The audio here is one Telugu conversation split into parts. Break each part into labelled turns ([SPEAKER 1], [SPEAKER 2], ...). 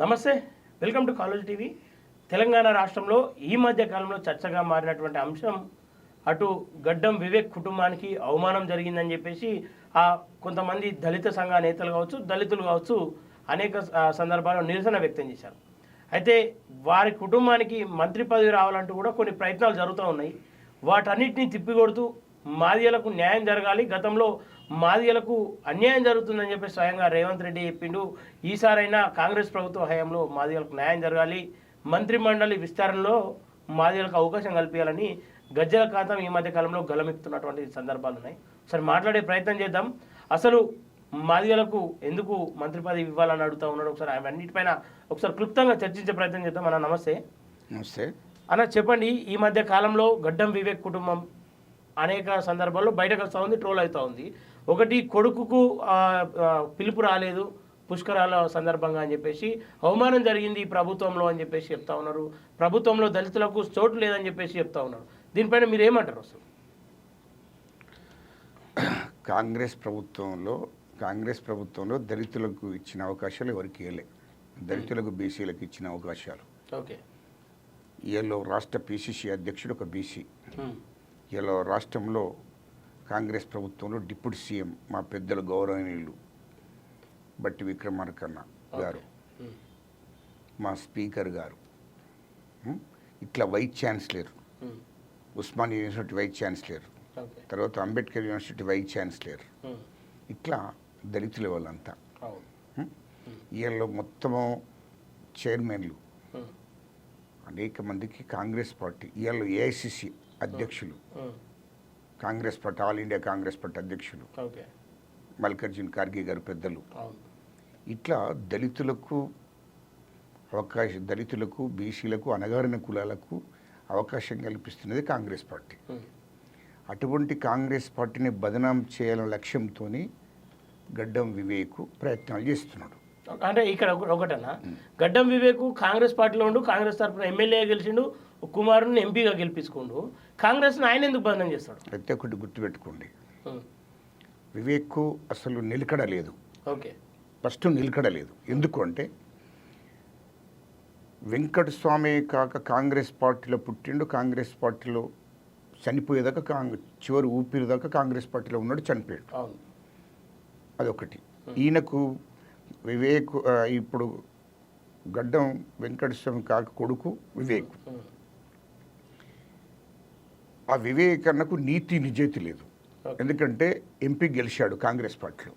[SPEAKER 1] నమస్తే, welcome to college TV. Telangana రాష్ట్రంలో ఈ మధ్య కాలంలో చర్చగా మారినటువంటి అంశం అటు గడ్డం వివేక్ కుటుంబానికి అవమానం జరిగిందని చెప్పేసి కొంతమంది దళిత సంఘ నేతలు కావచ్చు, దళితులు కావచ్చు అనేక సందర్భాల్లో నిరసన వ్యక్తం చేశారు. అయితే వారి కుటుంబానికి మంత్రి పదవి రావాలంటూ కూడా కొన్ని ప్రయత్నాలు జరుగుతూ ఉన్నాయి. వాటన్నిటిని తిప్పికొడుతూ మాదిగలకు న్యాయం జరగాలి, గతంలో మాదిగలకు అన్యాయం జరుగుతుందని చెప్పి స్వయంగా రేవంత్ రెడ్డి చెప్పిండు. ఈసారైనా కాంగ్రెస్ ప్రభుత్వ హయాంలో మాదిగలకు న్యాయం జరగాలి, మంత్రి మండలి విస్తరణలో మాదిగలకు అవకాశం కల్పించాలని గజ్జల ఖాతం ఈ మధ్య కాలంలో గలమెత్తున్నటువంటి సందర్భాలు ఉన్నాయి. ఒకసారి మాట్లాడే ప్రయత్నం చేద్దాం. అసలు మాదిగలకు ఎందుకు మంత్రి పదవి ఇవ్వాలని అడుగుతూ ఉన్నాడు. ఒకసారి అవన్నిటిపైన ఒకసారి క్లుప్తంగా చర్చించే ప్రయత్నం చేద్దాం. అన్న నమస్తే.
[SPEAKER 2] నమస్తే
[SPEAKER 1] అన్న, చెప్పండి, ఈ మధ్య కాలంలో గడ్డం వివేక్ కుటుంబం అనేక సందర్భాల్లో బయటకు వస్తూ ఉంది, ట్రోల్ అవుతూ ఉంది. ఒకటి, కొడుకుకు పిలుపు రాలేదు పుష్కరాల సందర్భంగా అని చెప్పేసి అవమానం జరిగింది ఈ ప్రభుత్వంలో అని చెప్పేసి చెప్తా ఉన్నారు. ప్రభుత్వంలో దళితులకు చోటు లేదని చెప్పేసి చెప్తా ఉన్నారు. దీనిపైన మీరు ఏమంటారు? అసలు
[SPEAKER 2] కాంగ్రెస్ ప్రభుత్వంలో దళితులకు ఇచ్చిన అవకాశాలు ఎవరికి ఇవ్వలే. దళితులకు బీసీలకు ఇచ్చిన అవకాశాలు.
[SPEAKER 1] ఓకే.
[SPEAKER 2] ఈలో రాష్ట్ర పిసిసి అధ్యక్షుడు ఒక బీసీ. ఈలో రాష్ట్రంలో కాంగ్రెస్ ప్రభుత్వంలో డిప్యూటీ సీఎం మా పెద్దలు గౌరవనీయులు బట్టి విక్రమార్కన్న గారు, మా స్పీకర్ గారు, ఇట్లా vice chancellor, Osmania university vice chancellor, తర్వాత అంబేద్కర్ యూనివర్సిటీ వైస్ ఛాన్సలర్, ఇట్లా దళితుల వాళ్ళంతా. వీళ్ళు మొత్తము చైర్మన్లు అనేక మందికి కాంగ్రెస్ పార్టీ, వీళ్ళు ఏఐసిసి అధ్యక్షులు, Congress party all India Congress party అధ్యక్షులు మల్లికార్జున ఖార్గే గారు పెద్దలు. ఇట్లా దళితులకు బీసీలకు అణగారిన కులాలకు అవకాశం కల్పిస్తున్నది కాంగ్రెస్ పార్టీ. అటువంటి కాంగ్రెస్ పార్టీని బదనాం చేయాలనే లక్ష్యంతో గడ్డం వివేక్ ప్రయత్నాలు చేస్తున్నాడు.
[SPEAKER 1] అంటే ఇక్కడ ఒకటన్నా, గడ్డం వివేక్ కాంగ్రెస్ పార్టీలో ఉండు, కాంగ్రెస్ తరఫున ఎమ్మెల్యేగా గెలిచిండు, కుమారుని ఎంపీగా గెలిపించుకుండు, కాంగ్రెస్ని ఆయన ఎందుకు బదనం చేస్తాడు?
[SPEAKER 2] అయితే ఒకటి గుర్తుపెట్టుకోండి, వివేక్ అసలు నిలకడలేదు.
[SPEAKER 1] ఓకే.
[SPEAKER 2] ఫస్ట్ నిలకడలేదు. ఎందుకు అంటే వెంకటస్వామి కాక కాంగ్రెస్ పార్టీలో పుట్టిండు, కాంగ్రెస్ పార్టీలో చనిపోయేదాకా చివరి ఊపిరిదాకా కాంగ్రెస్ పార్టీలో ఉన్నాడు, చనిపోయాడు. అదొకటి. ఈయనకు వివేక్ ఇప్పుడు గడ్డం వెంకటస్వామి కాక కొడుకు వివేక్. ఆ వివేక్ అన్నకు నీతి నిజాయితీ లేదు. ఎందుకంటే ఎంపీ గెలిచాడు కాంగ్రెస్ పార్టీలో,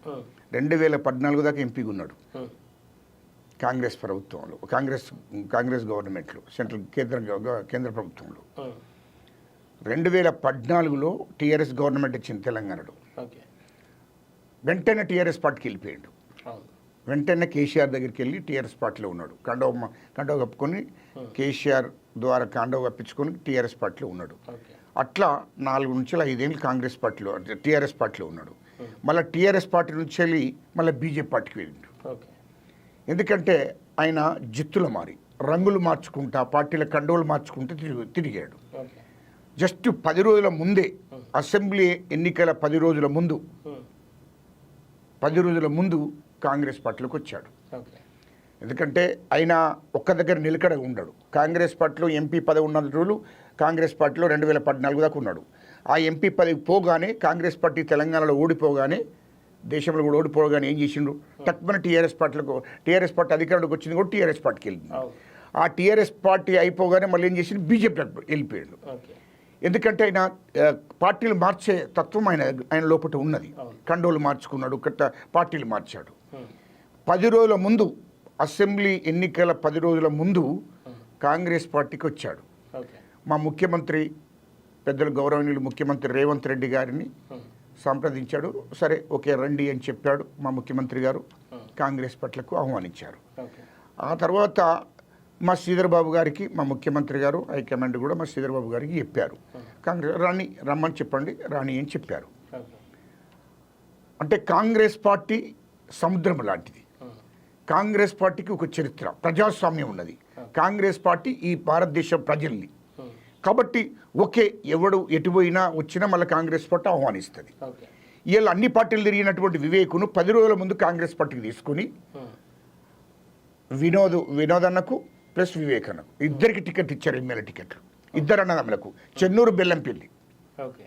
[SPEAKER 2] 2014 దాకా ఎంపీగా ఉన్నాడు కాంగ్రెస్ ప్రభుత్వంలో, కాంగ్రెస్ గవర్నమెంట్లో, కేంద్ర ప్రభుత్వంలో. 2014లో టీఆర్ఎస్ గవర్నమెంట్ ఇచ్చింది తెలంగాణలో. వెంటనే టీఆర్ఎస్ పార్టీకి వెళ్ళిపోయాడు. వెంటనే కేసీఆర్ దగ్గరికి వెళ్ళి టీఆర్ఎస్ పార్టీలో ఉన్నాడు. కండవ కప్పుకొని కేసీఆర్ ద్వారా కండవ కప్పించుకొని టీఆర్ఎస్ పార్టీలో ఉన్నాడు. అట్లా 4 నుంచి 5 ఏళ్ళు కాంగ్రెస్ పార్టీలో టీఆర్ఎస్ పార్టీలో ఉన్నాడు. మళ్ళీ టీఆర్ఎస్ పార్టీ నుంచి వెళ్ళి మళ్ళీ బీజేపీ పార్టీకి వెళ్ళిండు. ఎందుకంటే ఆయన జిత్తులు మారి రంగులు మార్చుకుంటా, పార్టీల కండవలు మార్చుకుంటూ తిరిగాడు. జస్ట్ 10 రోజుల ముందే, అసెంబ్లీ ఎన్నికల 10 రోజుల ముందు కాంగ్రెస్ పార్టీలోకి వచ్చాడు. ఎందుకంటే ఆయన ఒక్క దగ్గర నిలకడ ఉండడు. కాంగ్రెస్ పార్టీలో ఎంపీ పదవి ఉన్న రోజులు కాంగ్రెస్ పార్టీలో 2014 దాకా ఉన్నాడు. ఆ ఎంపీ పదవి పోగానే కాంగ్రెస్ పార్టీ తెలంగాణలో ఓడిపోగానే, దేశంలో కూడా ఓడిపోగానే ఏం చేసిండు, తక్కువ టీఆర్ఎస్ పార్టీ అధికారంలోకి వచ్చింది కూడా టీఆర్ఎస్ పార్టీకి వెళ్ళింది. ఆ టీఆర్ఎస్ పార్టీ అయిపోగానే మళ్ళీ ఏం చేసిండు, బీజేపీ వెళ్ళిపోయాడు. ఎందుకంటే ఆయన పార్టీలు మార్చే తత్వం ఆయన లోపల ఉన్నది. కండోలు మార్చుకున్నాడు, పార్టీలు మార్చాడు. 10 రోజుల ముందు, అసెంబ్లీ ఎన్నికల 10 రోజుల ముందు కాంగ్రెస్ పార్టీకి వచ్చాడు. మా ముఖ్యమంత్రి పెద్దలు గౌరవనీయులు ముఖ్యమంత్రి రేవంత్ రెడ్డి గారిని సంప్రదించాడు. సరే, ఓకే రండి అని చెప్పాడు. మా ముఖ్యమంత్రి గారు కాంగ్రెస్ పార్టీలకు ఆహ్వానించారు. ఆ తర్వాత మా శ్రీధర్ బాబు గారికి మా ముఖ్యమంత్రి గారు హైకమాండ్ కూడా మా శ్రీధర్ బాబు గారికి చెప్పారు, కాంగ్రెస్ రమ్మని చెప్పండి, రాణి అని చెప్పారు. అంటే కాంగ్రెస్ పార్టీ సముద్రం లాంటిది. కాంగ్రెస్ పార్టీకి ఒక చరిత్ర, ప్రజాస్వామ్యం ఉన్నది. కాంగ్రెస్ పార్టీ ఈ భారతదేశ ప్రజల్ని, కాబట్టి ఒకే ఎవడు ఎటుపోయినా వచ్చినా మళ్ళీ కాంగ్రెస్ పార్టీ ఆహ్వానిస్తుంది. వీళ్ళు అన్ని పార్టీలు తిరిగినటువంటి వివేకును 10 రోజుల ముందు కాంగ్రెస్ పార్టీకి తీసుకుని వినోద్ అన్నకు ప్లస్ వివేక్ అన్నకు ఇద్దరికి టికెట్ ఇచ్చారు, ఎమ్మెల్యే టికెట్లు. ఇద్దరు అన్నదమ్ములకు Chennur Bellampalli
[SPEAKER 1] okay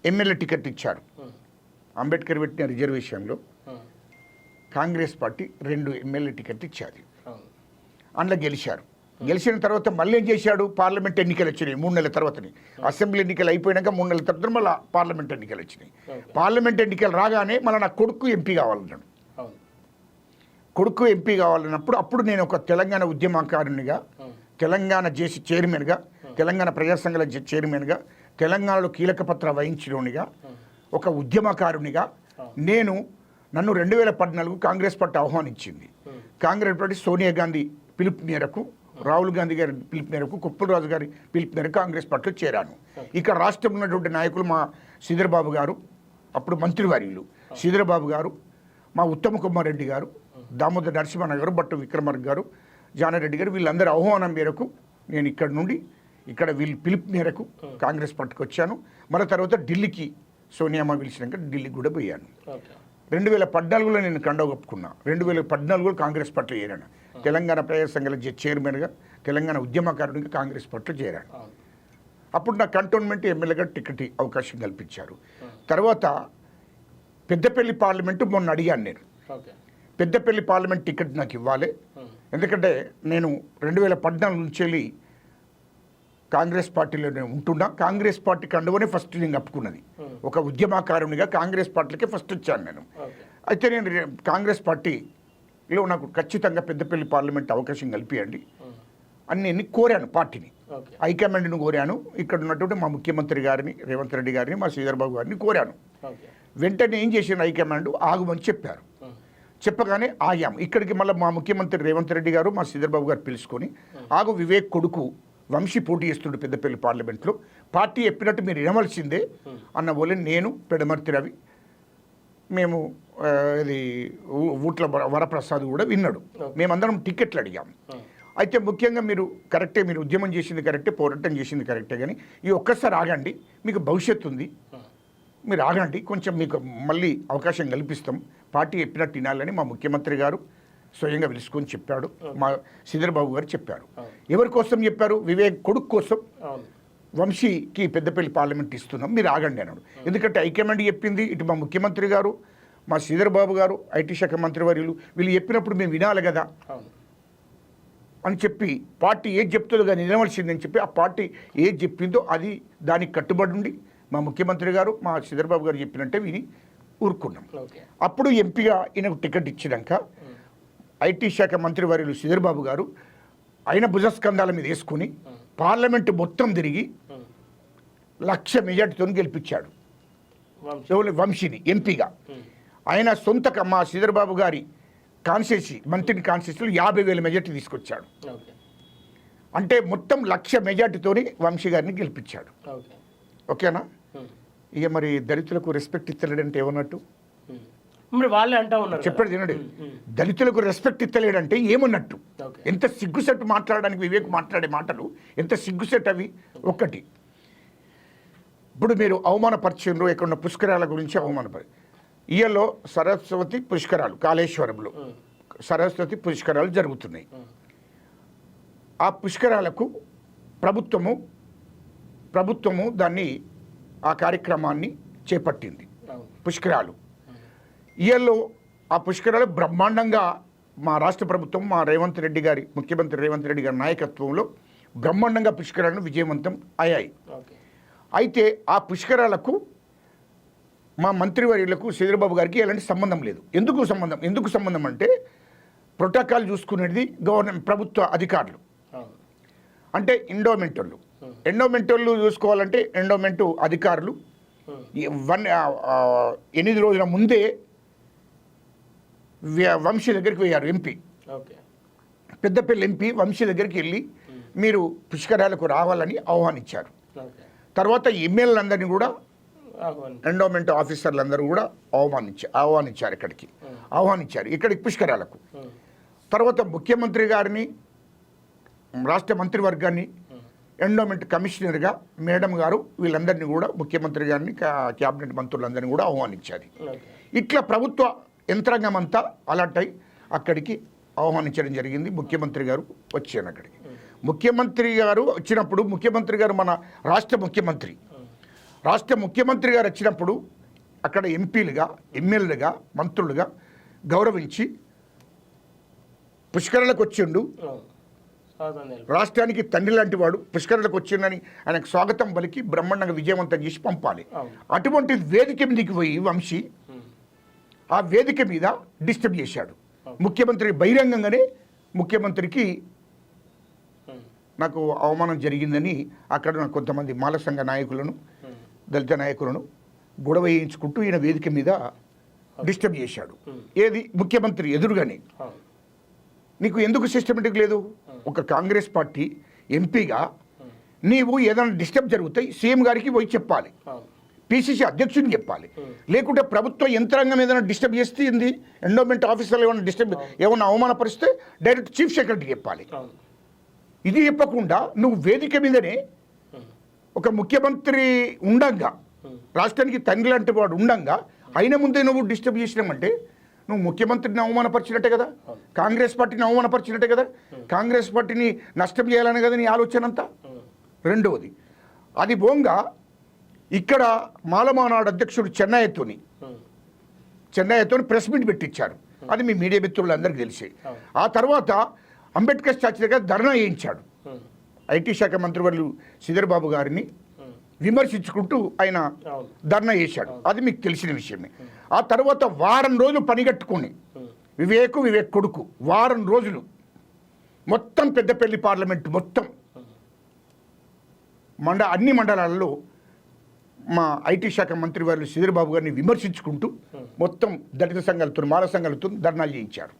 [SPEAKER 2] MLA ticket ఇచ్చారు. అంబేద్కర్ పెట్టిన రిజర్వేషన్లో కాంగ్రెస్ పార్టీ 2 ఎమ్మెల్యే టికెట్ ఇచ్చారు. అందులో గెలిచారు. గెలిచిన తర్వాత మళ్ళీ ఏం చేశాడు, పార్లమెంట్ ఎన్నికలు వచ్చినాయి 3 నెలల తర్వాతని. అసెంబ్లీ ఎన్నికలు అయిపోయాక 3 నెలల తర్వాత మళ్ళీ పార్లమెంట్ ఎన్నికలు వచ్చినాయి. పార్లమెంట్ ఎన్నికలు రాగానే మళ్ళీ నా కొడుకు ఎంపీ కావాలన్నాడు. కొడుకు ఎంపీ కావాలన్నప్పుడు అప్పుడు నేను ఒక తెలంగాణ ఉద్యమకారునిగా, తెలంగాణ జేసీ చైర్మన్గా, తెలంగాణ ప్రజా సంఘాల చైర్మన్గా, తెలంగాణలో కీలక పత్ర వహించడానికి ఒక ఉద్యమకారునిగా నన్ను 2014 కాంగ్రెస్ పార్టీ ఆహ్వానించింది. కాంగ్రెస్ పార్టీ సోనియా గాంధీ పిలుపు మేరకు, రాహుల్ గాంధీ గారి పిలుపు మేరకు, కుప్పలరాజు గారి పిలుపు మేరకు కాంగ్రెస్ పార్టీలో చేరాను. ఇక్కడ రాష్ట్రంలో ఉన్నటువంటి నాయకులు మా శ్రీధర్బాబు గారు, అప్పుడు మంత్రివర్యులు శ్రీధర్బాబు గారు, మా ఉత్తమ కుమార్ రెడ్డి గారు, దామోదర్ నరసింహన్న గారు, భట్టు విక్రమార్క గారు, జానారెడ్డి గారు, వీళ్ళందరూ ఆహ్వానం మేరకు నేను ఇక్కడ నుండి వీళ్ళ పిలుపు మేరకు కాంగ్రెస్ పార్టీకి వచ్చాను. మరో తర్వాత ఢిల్లీకి సోనియామ్మ పిలిచినాక ఢిల్లీకి కూడా పోయాను. 2014లో నేను కండవ కప్పుకున్నా. 2014లో కాంగ్రెస్ పార్టీలో చేరాను. తెలంగాణ ప్రజా సంఘాల చైర్మన్గా, తెలంగాణ ఉద్యమకారునిగా కాంగ్రెస్ పార్టీలో చేరాను. అప్పుడు నా కంటోన్మెంట్ ఎమ్మెల్యేగా టికెట్ అవకాశం కల్పించారు. తర్వాత పెద్దపల్లి పార్లమెంటు మొన్న అడిగాను నేను, పెద్దపల్లి పార్లమెంట్ టికెట్ నాకు ఇవ్వాలి. ఎందుకంటే నేను 2014 నుంచి వెళ్ళి కాంగ్రెస్ పార్టీలో నేను ఉంటున్నా. కాంగ్రెస్ పార్టీ కండువనే ఫస్ట్ నేను కప్పుకున్నది. ఒక ఉద్యమకారునిగా కాంగ్రెస్ పార్టీకే ఫస్ట్ వచ్చాను నేను. అయితే నేను కాంగ్రెస్ పార్టీలో నాకు ఖచ్చితంగా పెద్దపల్లి పార్లమెంట్ అవకాశం కల్పియండి అని నేను కోరాను. పార్టీని, హైకమాండ్ని కోరాను. ఇక్కడ ఉన్నటువంటి మా ముఖ్యమంత్రి గారిని, రేవంత్ రెడ్డి గారిని, మా శ్రీధర్బాబు గారిని కోరాను. వెంటనే ఏం చేసిన హైకమాండ్ ఆగమని చెప్పారు. చెప్పగానే ఆగాం. ఇక్కడికి మళ్ళీ మా ముఖ్యమంత్రి రేవంత్ రెడ్డి గారు, మా శ్రీధర్బాబు గారు పిలుచుకొని, వివేక్ కొడుకు వంశీ పోటీ చేస్తుండే పెద్దపల్లి పార్లమెంట్లో, పార్టీ చెప్పినట్టు మీరు వినవలసిందే అన్న వాళ్ళని నేను, పెడమర్తి రవి, మేము ఇది ఊట్ల వరప్రసాద్ కూడా విన్నాడు. మేమందరం టికెట్లు అడిగాము. అయితే ముఖ్యంగా మీరు కరెక్టే, మీరు ఉద్యమం చేసింది కరెక్టే, పోరాటం చేసింది కరెక్టే, కానీ ఈ ఒక్కసారి ఆగండి, మీకు భవిష్యత్తు ఉంది, మీరు ఆగండి, కొంచెం మీకు మళ్ళీ అవకాశం కల్పిస్తాం, పార్టీ చెప్పినట్టు వినాలని మా ముఖ్యమంత్రి గారు స్వయంగా పిలుచుకొని చెప్పాడు. మా శ్రీధర్బాబు గారు చెప్పారు. ఎవరి కోసం చెప్పారు? వివేక్ కొడుకు కోసం వంశీకి పెద్దపల్లి పార్లమెంట్ ఇస్తున్నాం, మీరు ఆగండి అన్నాడు. ఎందుకంటే హైకమాండ్ చెప్పింది, ఇటు మా ముఖ్యమంత్రి గారు, మా శ్రీధర్బాబు గారు, ఐటీ శాఖ మంత్రివర్యులు, వీళ్ళు చెప్పినప్పుడు మేము వినాలి కదా అని చెప్పి, పార్టీ ఏది చెప్తుందో కానీ వినవలసిందని చెప్పి, ఆ పార్టీ ఏది చెప్పిందో అది దానికి కట్టుబడి ఉండి మా ముఖ్యమంత్రి గారు, మా శ్రీధర్బాబు గారు చెప్పినట్టే విని ఊరుకున్నాం. అప్పుడు ఎంపీగా ఈయనకు టికెట్ ఇచ్చినాక ఐటీ శాఖ మంత్రివర్యులు శ్రీధర్బాబు గారు ఆయన భుజస్కంధాల మీద వేసుకుని పార్లమెంటు మొత్తం తిరిగి 1,00,000 మెజార్టీతో గెలిపించాడు వంశీని ఎంపీగా. ఆయన సొంత మా శ్రీధర్బాబు గారి కాన్స్టిట్యూన్సీ, మంత్రి కాన్స్టిట్యూన్సీలో 50,000 మెజార్టీ తీసుకొచ్చాడు. అంటే మొత్తం 1,00,000 మెజార్టీతోని వంశీ గారిని గెలిపించాడు. ఓకేనా? ఇక మరి దళితులకు రెస్పెక్ట్ ఇస్తలేడంటే ఏమన్నట్టు?
[SPEAKER 1] మరి వాళ్ళే అంటా ఉన్నారు.
[SPEAKER 2] చెప్పాడు తినడు. దళితులకు రెస్పెక్ట్ ఇస్తలేడంటే ఏమన్నట్టు? ఎంత సిగ్గుసెట్టు మాట్లాడడానికి వివేక్ మాట్లాడే మాటలు ఎంత సిగ్గుసెట్ అవి. ఒక్కటి, ఇప్పుడు మీరు అవమానపరిచిండ్రు, ఎక్కడున్న పుష్కరాల గురించి అవమానపరి. ఇయలో సరస్వతి పుష్కరాలు, కాళేశ్వరంలో సరస్వతి పుష్కరాలు జరుగుతున్నాయి. ఆ పుష్కరాలకు ప్రభుత్వము దాన్ని, ఆ కార్యక్రమాన్ని చేపట్టింది. పుష్కరాలు ఇయల్లో ఆ పుష్కరాలు బ్రహ్మాండంగా మా రాష్ట్ర ప్రభుత్వం, మా రేవంత్ రెడ్డి గారి, ముఖ్యమంత్రి రేవంత్ రెడ్డి గారి నాయకత్వంలో బ్రహ్మాండంగా పుష్కరాలను విజయవంతం అయ్యాయి. అయితే ఆ పుష్కరాలకు మా మంత్రివర్యులకు శ్రీధర్బాబు గారికి ఎలాంటి సంబంధం లేదు. ఎందుకు సంబంధం అంటే ప్రోటోకాల్ చూసుకునేది గవర్నమెంట్, ప్రభుత్వ అధికారులు, అంటే ఎండోమెంటోళ్ళు చూసుకోవాలంటే ఎండోమెంటు అధికారులు 8 రోజుల ముందే వంశీ దగ్గరికి పోయారు. ఎంపీ, పెద్దపల్లి ఎంపీ వంశీ దగ్గరికి వెళ్ళి మీరు పుష్కరాలకు రావాలని ఆహ్వానించారు. తర్వాత ఎమ్మెల్యేలందరినీ కూడా, ఎండోమెంట్ ఆఫీసర్లందరూ కూడా ఆహ్వానించారు ఇక్కడికి పుష్కరాలకు. తర్వాత ముఖ్యమంత్రి గారిని, రాష్ట్ర మంత్రివర్గాన్ని, ఎండోమెంట్ కమిషనర్గా మేడం గారు, వీళ్ళందరినీ కూడా, ముఖ్యమంత్రి గారిని, క్యాబినెట్ మంత్రులందరినీ కూడా ఆహ్వానించారు. ఇట్లా ప్రభుత్వ యంత్రాంగం అంతా అలర్ట్ అయి అక్కడికి ఆహ్వానించడం జరిగింది. ముఖ్యమంత్రి గారు వచ్చాను అక్కడికి. ముఖ్యమంత్రి గారు వచ్చినప్పుడు ముఖ్యమంత్రి గారు మన రాష్ట్ర ముఖ్యమంత్రి గారు వచ్చినప్పుడు అక్కడ ఎంపీలుగా, ఎమ్మెల్యేలుగా, మంత్రులుగా గౌరవించి పుష్కరాలకు వచ్చిండు. రాష్ట్రానికి తండ్రి లాంటి వాడు పుష్కరాలకు వచ్చిండని ఆయనకు స్వాగతం పలికి బ్రహ్మాండంగా విజయవంతం చేసి పంపాలి. అటువంటి వేదిక మీదకి పోయి వంశీ ఆ వేదిక మీద డిస్టర్బ్ చేశాడు. ముఖ్యమంత్రి బహిరంగంగానే ముఖ్యమంత్రికి నాకు అవమానం జరిగిందని అక్కడ కొంతమంది మాల సంఘ నాయకులను, దళిత నాయకులను గొడవ వేయించుకుంటూ ఈయన వేదిక మీద డిస్టర్బ్ చేశాడు. ఏది ముఖ్యమంత్రి ఎదురుగానే. నీకు ఎందుకు సిస్టమేటిక్ లేదు? ఒక కాంగ్రెస్ పార్టీ ఎంపీగా నీవు ఏదైనా డిస్టర్బ్ జరుగుతాయి సీఎం గారికి పోయి చెప్పాలి, పిసిసి అధ్యక్షుడిని చెప్పాలి. లేకుంటే ప్రభుత్వ యంత్రాంగం ఏదైనా డిస్టర్బ్ చేస్తే ఎండోమెంట్ ఆఫీసర్లు ఏమైనా అవమానపరిస్తే డైరెక్ట్ చీఫ్ సెక్రటరీకి చెప్పాలి. ఇది చెప్పకుండా నువ్వు వేదిక మీదనే ఒక ముఖ్యమంత్రి ఉండంగా, రాష్ట్రానికి తండ్రి లాంటి వాడు ఉండంగా అయిన ముందే నువ్వు డిస్టర్బ్ చేసినామంటే నువ్వు ముఖ్యమంత్రిని అవమానపరిచినట్టే కదా, కాంగ్రెస్ పార్టీని అవమానపరిచినట్టే కదా, కాంగ్రెస్ పార్టీని నష్టం చేయాలని కదా నీ ఆలోచన అంతా. రెండవది, అది బోంగా ఇక్కడ మాలమానాడు అధ్యక్షుడు చెన్నయ్యతోని ప్రెస్ మీట్ పెట్టించారు. అది మీ మీడియా మిత్రులందరికీ తెలిసి. ఆ తర్వాత అంబేద్కర్ స్టాచ్యూ దగ్గర ధర్నా చేయించాడు. ఐటీ శాఖ మంత్రివర్యులు శ్రీధర్ బాబు గారిని విమర్శించుకుంటూ ఆయన ధర్నా చేశాడు. అది మీకు తెలిసిన విషయమే. ఆ తర్వాత వారం రోజులు పనిగట్టుకొని వివేక్ కొడుకు వారం రోజులు మొత్తం పెద్దపల్లి పార్లమెంట్ మొత్తం అన్ని మండలాల్లో మా ఐటీ శాఖ మంత్రి వారు శ్రీధర్ బాబు గారిని విమర్శించుకుంటూ మొత్తం దళిత సంఘాలతో, మాల సంఘాలతో ధర్నాలు చేయించారు,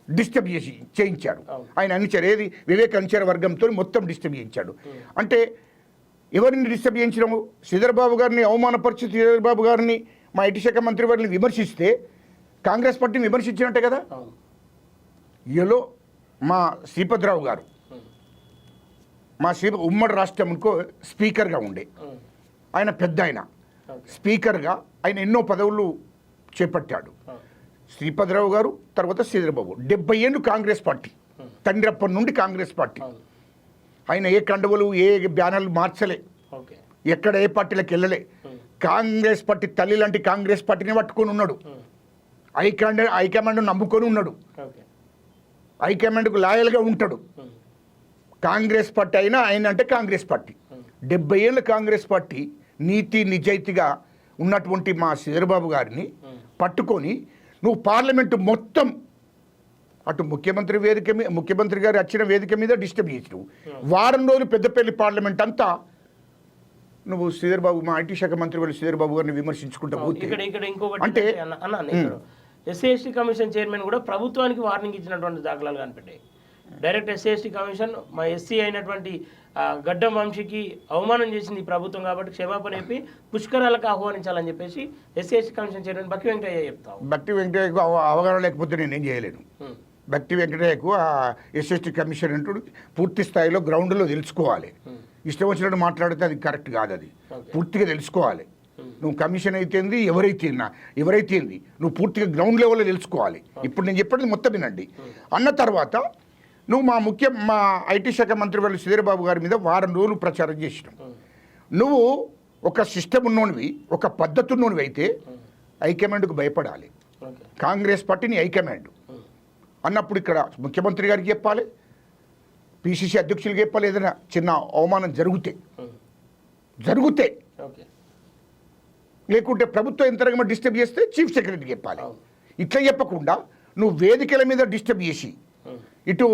[SPEAKER 2] డిస్టర్బ్ చేయించాడు. ఆయన అనుచరు ఏది వివేక్ అనుచర వర్గంతో మొత్తం డిస్టర్బ్ చేయించాడు. అంటే ఎవరిని డిస్టర్బ్ చేయించడము? శ్రీధర్ బాబు గారిని అవమానపరిచి శ్రీధర్ బాబు గారిని మా ఐటీ శాఖ మంత్రి వారిని విమర్శిస్తే కాంగ్రెస్ పార్టీని విమర్శించినట్టే కదా. ఈలో మా శ్రీపతిరావు గారు ఉమ్మడి రాష్ట్రంకు స్పీకర్గా ఉండే ఆయన, పెద్ద ఆయన స్పీకర్గా ఆయన ఎన్నో పదవులు చేపట్టాడు. శ్రీపతిరావు గారు తర్వాత శ్రీధర్ బాబు 70 ఏళ్ళు కాంగ్రెస్ పార్టీ, తండ్రి అప్పటి నుండి కాంగ్రెస్ పార్టీ. ఆయన ఏ కండువలు ఏ బ్యానర్లు మార్చలే, ఎక్కడ ఏ పార్టీలకు వెళ్ళలే. కాంగ్రెస్ పార్టీ తల్లి లాంటి కాంగ్రెస్ పార్టీని పట్టుకొని ఉన్నాడు. హైకమాండ్ నమ్ముకొని ఉన్నాడు. హైకమాండ్కు లాయల్గా ఉంటాడు. కాంగ్రెస్ పార్టీ అయినా ఆయన అంటే కాంగ్రెస్ పార్టీ. 70 ఏళ్ళ కాంగ్రెస్ పార్టీ నీతి నిజాయితీగా ఉన్నటువంటి మా శ్రీధర్బాబు గారిని పట్టుకొని నువ్వు పార్లమెంటు మొత్తం అటు ముఖ్యమంత్రి గారు వచ్చిన వేదిక మీద డిస్టర్బ్ చేసినావు. వారం రోజులు పెద్దపల్లి పార్లమెంట్ అంతా నువ్వు శ్రీధర్బాబు, మా ఐటీ శాఖ మంత్రి వాళ్ళు శ్రీధర్బాబు గారిని విమర్శించుకుంటూ పోతే అంటే
[SPEAKER 1] ఎస్సీ ఎస్టీ కమిషన్ చైర్మన్ కూడా ప్రభుత్వానికి వార్నింగ్ ఇచ్చినటువంటి దాఖలాలు కనిపెట్టాయి. డైరెక్ట్ ఎస్సీ ఎస్టీ కమిషన్ మా ఎస్సీ అయినటువంటి గడ్డం వంశీకి అవమానం చేసింది ప్రభుత్వం కాబట్టి క్షమాపణ చెప్పి పుష్కరాలకు ఆహ్వానించాలని చెప్పేసి ఎస్సీ ఎస్టీ కమిషన్ చైర్మన్ బట్టి వెంకటయ్య చెప్తావు.
[SPEAKER 2] బట్టి వెంకటయ్యకు అవగాహన లేకపోతే నేనేం చేయలేను. బట్టి వెంకటయ్యకు ఆ ఎస్ఎస్టీ కమిషన్ అంటూ పూర్తి స్థాయిలో గ్రౌండ్లో తెలుసుకోవాలి. ఇష్టం వచ్చినట్టు మాట్లాడితే అది కరెక్ట్ కాదు. అది పూర్తిగా తెలుసుకోవాలి. నువ్వు కమిషన్ అయితేంది, ఎవరైతే నువ్వు పూర్తిగా గ్రౌండ్ లెవెల్లో తెలుసుకోవాలి. ఇప్పుడు నేను చెప్పేది మొత్తం వినండి. అన్న తర్వాత నువ్వు మా ఐటీ శాఖ మంత్రి వాళ్ళు శ్రీధర్ బాబు గారి మీద వారం రోజులు ప్రచారం చేసినావు. నువ్వు ఒక సిస్టమ్ ఉన్నోనివి, ఒక పద్ధతి ఉన్నోనివి అయితే హైకమాండ్కు భయపడాలి. కాంగ్రెస్ పార్టీని హైకమాండ్ అన్నప్పుడు ఇక్కడ ముఖ్యమంత్రి గారికి చెప్పాలి, పిసిసి అధ్యక్షులకి చెప్పాలి. ఏదైనా చిన్న అవమానం జరుగుతే లేకుంటే ప్రభుత్వ యంత్రాంగం డిస్టర్బ్ చేస్తే చీఫ్ సెక్రటరీకి చెప్పాలి. ఇట్లా చెప్పకుండా నువ్వు వేదికల మీద డిస్టర్బ్ చేసి ఇటు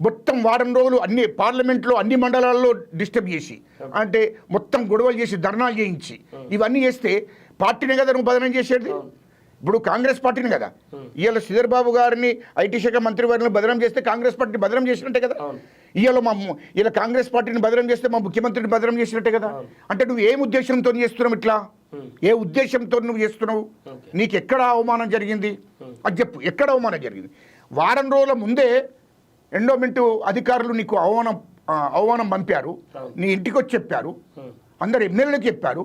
[SPEAKER 2] మొత్తం వారం రోజులు అన్ని పార్లమెంట్లో అన్ని మండలాల్లో డిస్టర్బ్ చేసి అంటే మొత్తం గొడవలు చేసి ధర్నాలు చేయించి ఇవన్నీ చేస్తే పార్టీనే కదా నువ్వు బదనం చేసేది. ఇప్పుడు కాంగ్రెస్ పార్టీని కదా ఇవాళ శ్రీధర్ బాబు గారిని ఐటీ శాఖ మంత్రి వారిని బదనం చేస్తే కాంగ్రెస్ పార్టీని బదనం చేసినట్టే కదా. ఇలా కాంగ్రెస్ పార్టీని బదనం చేస్తే మా ముఖ్యమంత్రిని బదనం చేసినట్టే కదా. అంటే నువ్వు ఏం ఉద్దేశంతో చేస్తున్నావు? ఇట్లా ఏ ఉద్దేశంతో నువ్వు చేస్తున్నావు? నీకు ఎక్కడ అవమానం జరిగింది అది చెప్పు. ఎక్కడ అవమానం జరిగింది? వారం రోజుల ముందే ఎండోమెంట్ అధికారులు నీకు అవమానం పంపారు, నీ ఇంటికి వచ్చి చెప్పారు, అందరు ఎమ్మెల్యేలకు చెప్పారు,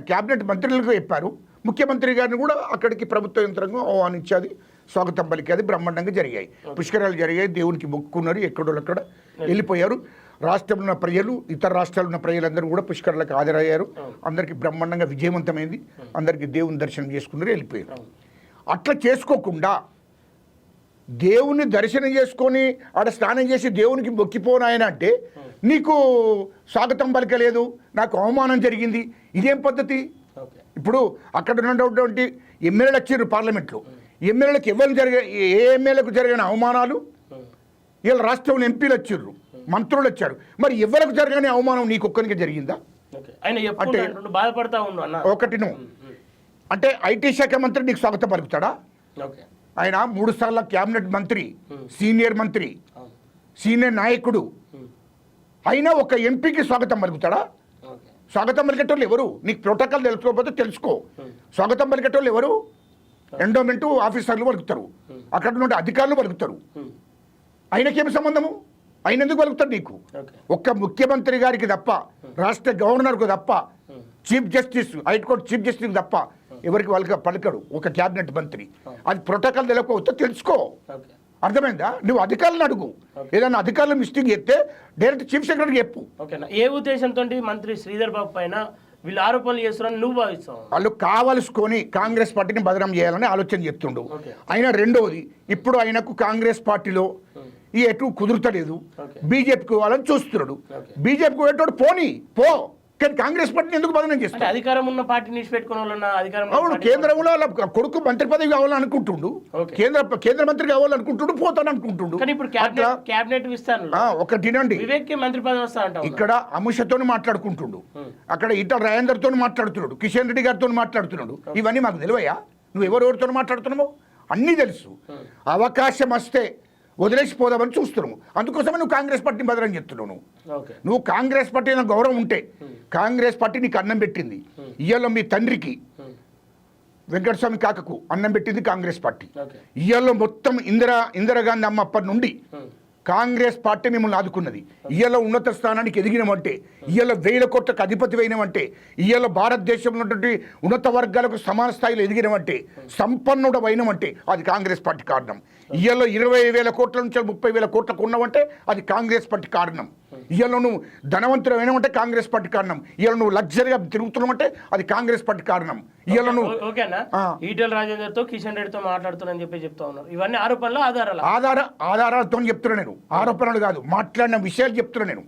[SPEAKER 2] క్యాబినెట్ మంత్రులకు చెప్పారు, ముఖ్యమంత్రి గారిని కూడా అక్కడికి ప్రభుత్వ యంత్రాంగం ఆహ్వానించేది స్వాగతం పలికి అది బ్రహ్మాండంగా జరిగాయి. పుష్కరాలు జరిగాయి, దేవునికి మొక్కుకున్నారు, ఎక్కడోళ్ళక్కడ వెళ్ళిపోయారు. రాష్ట్రంలో ఉన్న ప్రజలు, ఇతర రాష్ట్రాల్లో ఉన్న ప్రజలందరూ కూడా పుష్కరాలకు హాజరయ్యారు. అందరికీ బ్రహ్మాండంగా విజయవంతమైంది, అందరికీ దేవుని దర్శనం చేసుకున్నారు, వెళ్ళిపోయారు. అట్లా చేసుకోకుండా దేవుని దర్శనం చేసుకొని ఆడ స్నానం చేసి దేవునికి మొక్కిపోనాయన అంటే నీకు స్వాగతం పలకలేదు, నాకు అవమానం జరిగింది, ఇదేం పద్ధతి? ఇప్పుడు అక్కడ ఉన్నటువంటి ఎమ్మెల్యేలు వచ్చారు పార్లమెంట్లో, ఎమ్మెల్యేలకు ఎవరు ఏ ఎమ్మెల్యేలకు జరిగిన అవమానాలు వీళ్ళ రాష్ట్రంలో ఎంపీలు వచ్చారు, మంత్రులు వచ్చారు, మరి ఎవరికి జరగని అవమానం నీకు ఒక్కరికి జరిగిందా? అంటే
[SPEAKER 1] బాధపడతా ఉన్నా
[SPEAKER 2] ఒకటి నువ్వు అంటే ఐటీ శాఖ మంత్రి నీకు స్వాగతం పలుకుతాడా? ఆయన 3 సార్ల క్యాబినెట్ మంత్రి, సీనియర్ మంత్రి, సీనియర్ నాయకుడు అయినా ఒక ఎంపీకి స్వాగతం పలుకుతాడా? స్వాగతం పలికేటోళ్ళు ఎవరు? నీకు ప్రోటోకాల్ తెలుసుకోకపోతే తెలుసుకో. స్వాగతం పలికేటోళ్ళు ఎవరు? ఎండోమెంట్ ఆఫీసర్లు పలుకుతారు, అక్కడ ఉన్న అధికారులు పలుకుతారు. ఆయనకేమి సంబంధము? ఆయన ఎందుకు పలుకుతాడు నీకు? ఒక్క ముఖ్యమంత్రి గారికి తప్ప, రాష్ట్ర గవర్నర్కు తప్ప, chief justice, high court chief justice తప్ప ఎవరికి వాళ్ళకి పలకడు ఒక క్యాబినెట్ మంత్రి. అది ప్రోటోకాల్ తెలియకపోతే తెలుసుకో, అర్థమైందా? నువ్వు అధికారులను అడుగు, ఏదైనా అధికారులు మిస్టేక్ చేస్తే డైరెక్ట్ చీఫ్ సెక్రటరీకి చెప్పు.
[SPEAKER 1] ఏ ఉద్దేశంతో మంత్రి శ్రీధర్ బాబు పైన వీళ్ళు ఆరోపణలు చేస్తున్నారని నువ్వు భావిస్తావు?
[SPEAKER 2] వాళ్ళు కావలసుకొని కాంగ్రెస్ పార్టీని బదనాం చేయాలని ఆలోచన చెప్తుండు. అయినా రెండవది, ఇప్పుడు ఆయనకు కాంగ్రెస్ పార్టీలో ఈ ఎటు కుదురుతలేదు, బీజేపీకి వాళ్ళని చూస్తున్నాడు. బీజేపీకి పోయేటోడు పోనీ పో, కానీ కాంగ్రెస్ పార్టీని ఎందుకు బదనం చేస్తాడు?
[SPEAKER 1] అధికారం ఉన్న పార్టీ నిష్పెట్టుకున్న వాళ్ళ అధికారం.
[SPEAKER 2] అవును, కేంద్రంలో వాళ్ళ కొడుకు మంత్రి పదవి కావాలనుకుంటుండు, కేంద్ర మంత్రి కావాలనుకుంటుండు, పోతాను అనుకుంటుండు.
[SPEAKER 1] క్యాబినెట్ విస్తాను
[SPEAKER 2] ఒకటి నండి,
[SPEAKER 1] వివేక్ మంత్రి పదవి వస్తా అంటావు.
[SPEAKER 2] ఇక్కడ అమిత్తో మాట్లాడుకుంటుండు, అక్కడ ఈటల రాజేందర్తో మాట్లాడుతున్నాడు, కిషన్ రెడ్డి గారితో మాట్లాడుతున్నాడు. ఇవన్నీ మాకు తెలివయ్యా? నువ్వు ఎవరెవరితో మాట్లాడుతున్నావు అన్నీ తెలుసు. అవకాశం వస్తే వదిలేసిపోదామని చూస్తున్నాము. అందుకోసమే నువ్వు కాంగ్రెస్ పార్టీని బదనం చెప్తున్నావు. నువ్వు కాంగ్రెస్ పార్టీ నాకు గౌరవం ఉంటే, కాంగ్రెస్ పార్టీ నీకు అన్నం పెట్టింది. ఇవాళ మీ తండ్రికి వెంకటస్వామి కాకకు అన్నం పెట్టింది కాంగ్రెస్ పార్టీ. ఇవాళ మొత్తం ఇందిరాగాంధీ అమ్మ అప్పటి నుండి కాంగ్రెస్ పార్టీ మిమ్మల్ని ఆదుకున్నది. ఇవాళ ఉన్నత స్థానానికి ఎదిగినమంటే, ఇవాళ 1000 కోట్లకు అధిపతి అయినమంటే, ఇవాళ భారతదేశంలో ఉన్నటువంటి ఉన్నత వర్గాలకు సమాన స్థాయిలో ఎదిగినమంటే, సంపన్నుడు అయినమంటే అది కాంగ్రెస్ పార్టీ కారణం. ఇవాళ 20,000 కోట్ల నుంచి 30,000 కోట్లకు ఉన్నవంటే అది కాంగ్రెస్ పార్టీ కారణం. ఇవాళ నువ్వు ధనవంతులు అయినామంటే కాంగ్రెస్ పార్టీ కారణం. ఇవాళ నువ్వు లగ్జరీగా తిరుగుతున్నావంటే అది కాంగ్రెస్ పార్టీ కారణం. ఇవాళ నువ్వు
[SPEAKER 1] ఓకేనా ఈటల రాజేందర్తో కిషన్ రెడ్డితో మాట్లాడుతున్నా చెప్పి చెప్తా ఉన్నారు. ఇవన్నీ ఆరోపణలు
[SPEAKER 2] ఆధారాలతో చెప్తున్నా నేను, ఆరోపణలు కాదు, మాట్లాడిన విషయాలు చెప్తున్నా నేను.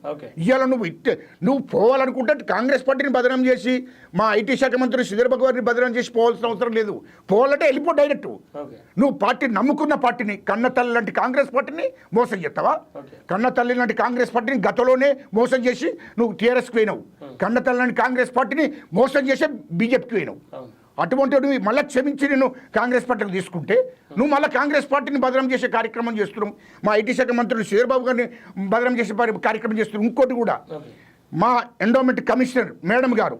[SPEAKER 2] ఇవాళ నువ్వు పోవాలనుకుంటే కాంగ్రెస్ పార్టీని బదనం చేసి మా ఐటీ శాఖ మంత్రి శ్రీధర్ బాబు గారిని బదనం చేసి పోవాల్సిన అవసరం లేదు. పోవాలంటే వెళ్ళిపో డైరెక్ట్. నువ్వు పార్టీ నమ్ముకున్న పార్టీని, కన్నతల్లి లాంటి కాంగ్రెస్ పార్టీని మోసం చేస్తావా? కన్నతల్లి లాంటి కాంగ్రెస్ పార్టీని గతంలోనే మోసం చేసి నువ్వు టీఆర్ఎస్కి పోయినావు. కన్నతల్లి లాంటి కాంగ్రెస్ పార్టీని మోసం చేసే బీజేపీకి పోయినావు. అటువంటి నువ్వు మళ్ళీ క్షమించి నేను కాంగ్రెస్ పార్టీకి తీసుకుంటే నువ్వు మళ్ళీ కాంగ్రెస్ పార్టీని బదనం చేసే కార్యక్రమం చేస్తున్నావు. మా ఐటీ శాఖ మంత్రులు శ్రీధర్ బాబు గారిని బదనం చేసే కార్యక్రమం చేస్తున్నావు. ఇంకోటి కూడా, మా ఎండోమెంట్ కమిషనర్ మేడం గారు,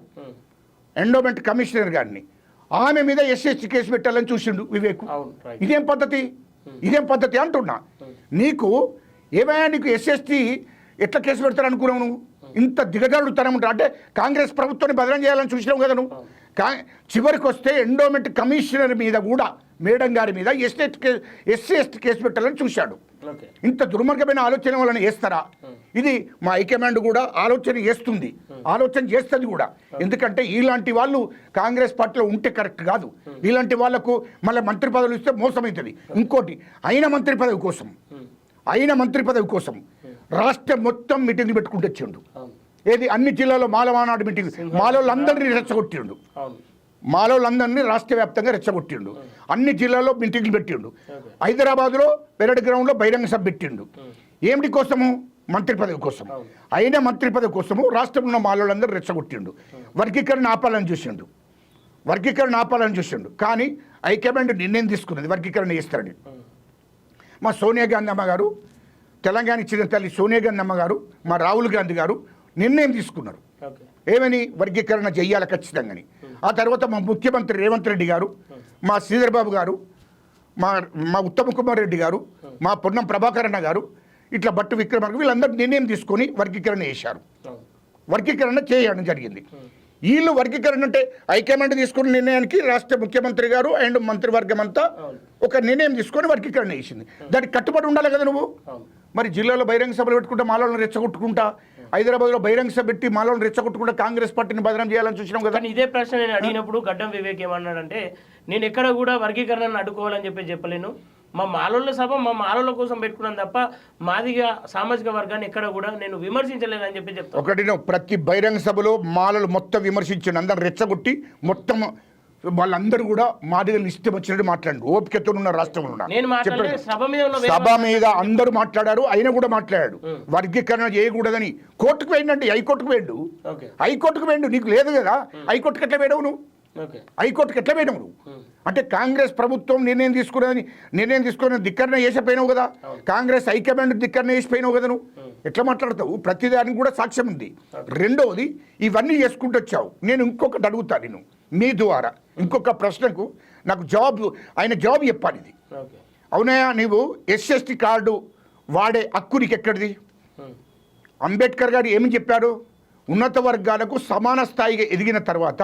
[SPEAKER 2] ఎండోమెంట్ కమిషనర్ గారిని ఆమె మీద ఎస్ఎస్టీ కేసు పెట్టాలని చూసిండు వివేక్. ఇదేం పద్ధతి అంటున్నా. నీకు ఏమైనా నీకు ఎస్ఎస్టీ ఎట్లా కేసు పెడతారు అనుకున్నావు? నువ్వు ఇంత దిగజారుడుతనం ఉంటా అంటే కాంగ్రెస్ ప్రభుత్వాన్ని బదనం చేయాలని చూసినావు కదా నువ్వు. చివరికి వస్తే ఎండోమెంట్ కమిషనర్ మీద కూడా, మేడం గారి మీద ఎస్సీ కేసు పెట్టాలని చూశాడు. ఇంత దుర్మార్గమైన ఆలోచన వాళ్ళని వేస్తారా? ఇది మా హైకమాండ్ కూడా ఆలోచన చేస్తుంది కూడా. ఎందుకంటే ఇలాంటి వాళ్ళు కాంగ్రెస్ పార్టీలో ఉంటే కరెక్ట్ కాదు. ఇలాంటి వాళ్లకు మళ్ళీ మంత్రి పదవులు ఇస్తే మోసమవుతుంది. ఇంకోటి, అయిన మంత్రి పదవి కోసం రాష్ట్రం మొత్తం మీటింగ్లు పెట్టుకుంటూ వచ్చిండు. ఏది అన్ని జిల్లాలో మాలవానాడు మీటింగ్, మాలోళ్ళందరినీ రెచ్చగొట్టిండు. మాలోళ్ళందరినీ రాష్ట్ర వ్యాప్తంగా రెచ్చగొట్టిండు. అన్ని జిల్లాల్లో మీటింగ్లు పెట్టిండు. హైదరాబాద్లో పెరడ్ గ్రౌండ్లో బహిరంగ సభ పెట్టిండు. ఏమిటి కోసము? మంత్రి పదవి కోసం. అయిన మంత్రి పదవి కోసము రాష్ట్రంలో ఉన్న మాలోళ్ళందరూ రెచ్చగొట్టిండు. వర్గీకరణ ఆపాలని చూసిండు. కానీ హైకమాండ్ నిర్ణయం తీసుకున్నది వర్గీకరణ చేస్తారని. మా సోనియా గాంధీ అమ్మ గారు, తెలంగాణ ఇచ్చిన తల్లి సోనియా గాంధీ అమ్మ గారు, మా రాహుల్ గాంధీ గారు నిర్ణయం తీసుకున్నారు. ఏమని? వర్గీకరణ చెయ్యాలి ఖచ్చితంగా. ఆ తర్వాత మా ముఖ్యమంత్రి రేవంత్ రెడ్డి గారు, మా శ్రీధర్ బాబు గారు, మా ఉత్తమ్ కుమార్ రెడ్డి గారు, మా పొన్నం ప్రభాకర్ అన్న గారు, ఇట్లా భట్టు విక్రమార్క వీళ్ళందరూ నిర్ణయం తీసుకొని వర్గీకరణ చేశారు. వర్గీకరణ చేయడం జరిగింది. వీళ్ళు వర్గీకరణ అంటే హైకమాండ్ తీసుకున్న నిర్ణయానికి రాష్ట్ర ముఖ్యమంత్రి గారు అండ్ మంత్రివర్గం అంతా ఒక నిర్ణయం తీసుకొని వర్గీకరణ చేసింది. దానికి కట్టుబడి ఉండాలి కదా నువ్వు. మరి జిల్లాలో బహిరంగ సభలు పెట్టుకుంటా మాలోలను రెచ్చగొట్టుకుంటా, హైదరాబాద్లో బహిరంగ సభ పెట్టి మాలోలను రెచ్చగొట్టుకుంటా కాంగ్రెస్ పార్టీని బదనాం చేయాలని చూసినాం కదా.
[SPEAKER 1] కానీ ఇదే ప్రశ్న నేను అడిగినప్పుడు గడ్డం వివేక్ ఏమన్నాడంటే, నేను ఎక్కడ కూడా వర్గీకరణను అడ్డుకోవాలని చెప్పలేను, మా మాలోళ్ళ సభ మా మాలోళ్ళ కోసం పెట్టుకున్నాను తప్ప మాదిగా సామాజిక వర్గాన్ని ఎక్కడ కూడా నేను విమర్శించలేదని చెప్తాను.
[SPEAKER 2] ఒకటి ప్రతి బహిరంగ సభలో మాలలు మొత్తం విమర్శించండి, అందరు రెచ్చగొట్టి మొత్తం వాళ్ళందరూ కూడా మాదిగలు ఇష్టం వచ్చినట్టు మాట్లాడండి. ఓపికతో ఉన్న రాష్ట్రంలో సభ మీద అందరూ మాట్లాడారు, ఆయన కూడా మాట్లాడాడు. వర్గీకరణ చేయకూడదని కోర్టుకు వేయండి, హైకోర్టుకు వేయండు, హైకోర్టుకు వేయండు. నీకు లేదు కదా, హైకోర్టుకు ఎట్లా వేయడవు నువ్వు, హైకోర్టుకు ఎట్లా వేయడవు నువ్వు? అంటే కాంగ్రెస్ ప్రభుత్వం నిర్ణయం తీసుకుని ధిక్కరణ చేసిపోయినావు కదా, కాంగ్రెస్ హైకమాండ్ ధిక్కరణ చేసిపోయినావు కదా, నువ్వు ఎట్లా మాట్లాడతావు? ప్రతిదానికి కూడా సాక్ష్యం ఉంది. రెండవది, ఇవన్నీ చేసుకుంటూ వచ్చావు. నేను ఇంకొకటి అడుగుతా, నేను మీ ద్వారా ఇంకొక ప్రశ్నకు నాకు ఆయన జవాబు చెప్పాలి. ఇది అవునయా, నీవు SST కార్డు వాడే హక్కు నీకు ఎక్కడిది? అంబేద్కర్ గారు ఏమి చెప్పారు? ఉన్నత వర్గాలకు సమాన స్థాయిగా ఎదిగిన తర్వాత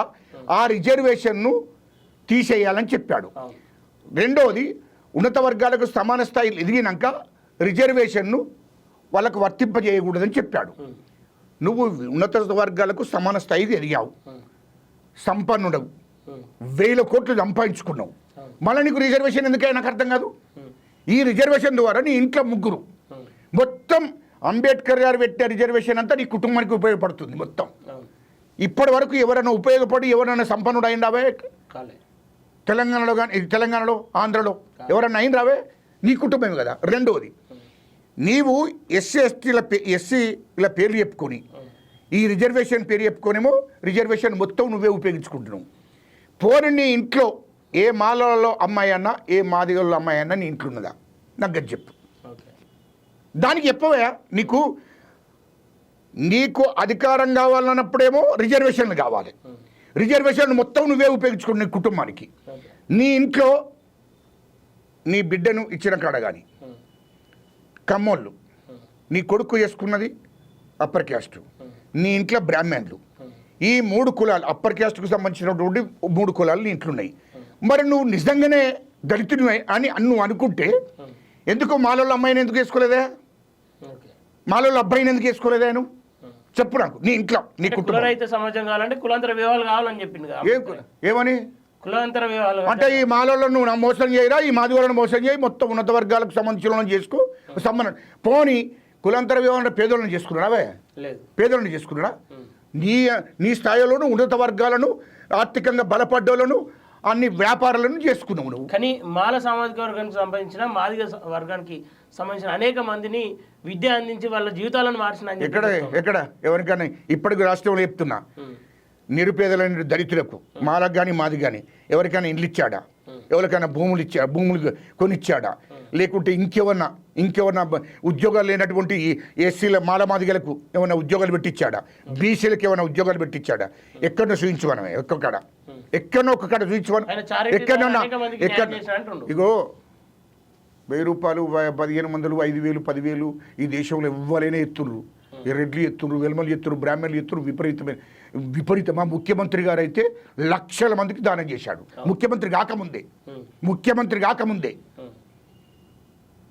[SPEAKER 2] ఆ రిజర్వేషన్ను తీసేయాలని చెప్పాడు. రెండవది, ఉన్నత వర్గాలకు సమాన స్థాయిలో ఎదిగినాక రిజర్వేషన్ను వాళ్ళకు వర్తింపజేయకూడదని చెప్పాడు. నువ్వు ఉన్నత వర్గాలకు సమాన స్థాయికి ఎదిగావు, సంపన్నుడవు, 1000 కోట్లు సంపాదించుకున్నావు, మళ్ళీ నీకు రిజర్వేషన్ ఎందుకైనా నాకు అర్థం కాదు. ఈ రిజర్వేషన్ ద్వారా నీ ఇంట్లో ముగ్గురు, మొత్తం అంబేద్కర్ గారు పెట్టే రిజర్వేషన్ అంతా నీ కుటుంబానికి ఉపయోగపడుతుంది మొత్తం. ఇప్పటి వరకు ఎవరైనా ఉపయోగపడి ఎవరైనా సంపన్నుడు అయినరావే తెలంగాణలో? కానీ తెలంగాణలో, ఆంధ్రలో ఎవరన్నా అయినరావే? నీ కుటుంబమే కదా. రెండవది, నీవు ఎస్సీల పేర్లు చెప్పుకొని ఈ రిజర్వేషన్ పేరు చెప్పుకోనేమో రిజర్వేషన్ మొత్తం నువ్వే ఉపయోగించుకుంటున్నావు. పోని నీ ఇంట్లో ఏ మాలలో అమ్మాయి అన్నా, ఏ మాదిగల్లో అమ్మాయి అన్నా నీ ఇంట్లో ఉన్నదా? నాకు గది చెప్పు. దానికి చెప్పవా? నీకు అధికారం కావాలన్నప్పుడేమో రిజర్వేషన్లు కావాలి, రిజర్వేషన్లు మొత్తం నువ్వే ఉపయోగించుకుని నీ కుటుంబానికి. నీ ఇంట్లో నీ బిడ్డను ఇచ్చిన కాడ కానీ కమ్మోళ్ళు, నీ కొడుకు చేసుకున్నది అప్పర్ క్యాస్ట్, నీ ఇంట్లో బ్రాహ్మణులు, ఈ 3 కులాలు అప్పర్ క్యాస్ట్కు సంబంధించినటువంటి 3 కులాలు నీ ఇంట్లో ఉన్నాయి. మరి నువ్వు నిజంగానే దళితుడివే అని నువ్వు అనుకుంటే ఎందుకు మాలోళ్ళ అమ్మాయిని ఎందుకు వేసుకోలేదా? మాలోళ్ళ అబ్బాయిని ఎందుకు వేసుకోలేదా? నువ్వు చెప్పు నాకు. నీ ఇంట్లో నీ కుటుంబం
[SPEAKER 1] సమాజం కావాలంటే కులాంతర వివాహాలు కావాలని చెప్పింది.
[SPEAKER 2] ఏమని
[SPEAKER 1] కులాంతర వివాహాలు అంటే
[SPEAKER 2] ఈ మాలోళ్ళను నువ్వు మోసం చేయరా, ఈ మాదిగోళ్ళను మోసం చేయి, మొత్తం ఉన్నత వర్గాలకు సంబంధించిన చేసుకో సంబంధం. పోనీ కులాంతర వివాహం పేదోళ్ళని చేసుకున్నావే? పేదోళ్ళని చేసుకున్నాడా? నీ స్థాయిలోనూ ఉన్నత వర్గాలను, ఆర్థికంగా బలపడ్డోళ్ళను, అన్ని వ్యాపారాలను చేసుకున్నావు నువ్వు.
[SPEAKER 1] కానీ మాల సామాజిక వర్గానికి సంబంధించిన మాదిగ వర్గానికి సంబంధించిన అనేక మందిని విద్య అందించి వాళ్ళ జీవితాలను మార్చిన
[SPEAKER 2] ఎక్కడ ఎవరికైనా ఇప్పటికి రాష్ట్రంలో చెప్తున్నా, నిరుపేదలైన దళితులకు, మాలకు కానీ మాది కానీ ఎవరికైనా ఇండ్లు ఇచ్చాడా? ఎవరికైనా భూములు కొనిచ్చాడా? లేకుంటే ఇంకెవరన్నా ఉద్యోగాలు లేనటువంటి ఎస్సీల మాలమాదిగలకు ఏమైనా ఉద్యోగాలు పెట్టించాడా? బీసీలకు ఏమైనా ఉద్యోగాలు పెట్టించాడా? ఎక్కడో చూపించమనమే, ఎక్కడో ఒక కాడ చూపించమని. ఎక్కడన్నా ఇగో 1000 రూపాయలు, 1500, 5000, 10,000 ఈ దేశంలో ఎవ్వరైనా ఎత్తుర్రు. రెడ్లు ఎత్తురు, వెల్మలు ఎత్తురు, బ్రాహ్మణులు ఎత్తురు, విపరీతమా. ముఖ్యమంత్రి గారు అయితే లక్షల మందికి దానం చేశాడు ముఖ్యమంత్రి కాకముందే.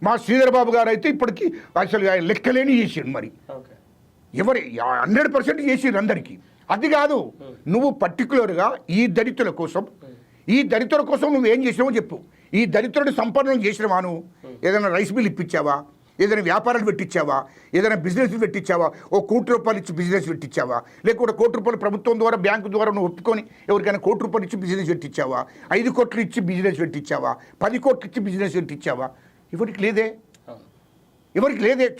[SPEAKER 2] మా శ్రీధర్ బాబు గారు అయితే ఇప్పటికీ అసలు లెక్కలేని చేసాడు. మరి 100% చేసారు అందరికీ. అది కాదు, నువ్వు పర్టికులర్గా ఈ దళితుల కోసం నువ్వేం చేసినావో చెప్పు. ఈ దళితులను సంపన్నం చేసినవా? నువ్వు ఏదైనా రైస్ మిల్ ఇప్పించావా? ఏదైనా వ్యాపారాలు పెట్టించావా? ఏదైనా బిజినెస్ పెట్టించావా? ఓ ₹1,00,00,000 ఇచ్చి బిజినెస్ పెట్టించావా? లేకుంటే ₹1,00,00,000 ప్రభుత్వం ద్వారా, బ్యాంకు ద్వారా నువ్వు ఒప్పుకొని ఎవరికైనా ₹1,00,00,000 ఇచ్చి బిజినెస్ పెట్టించావా? 5 కోట్లు ఇచ్చి బిజినెస్ పెట్టించావా? 10 కోట్లు ఇచ్చి బిజినెస్ పెట్టించావా? ఎవరికి లేదే.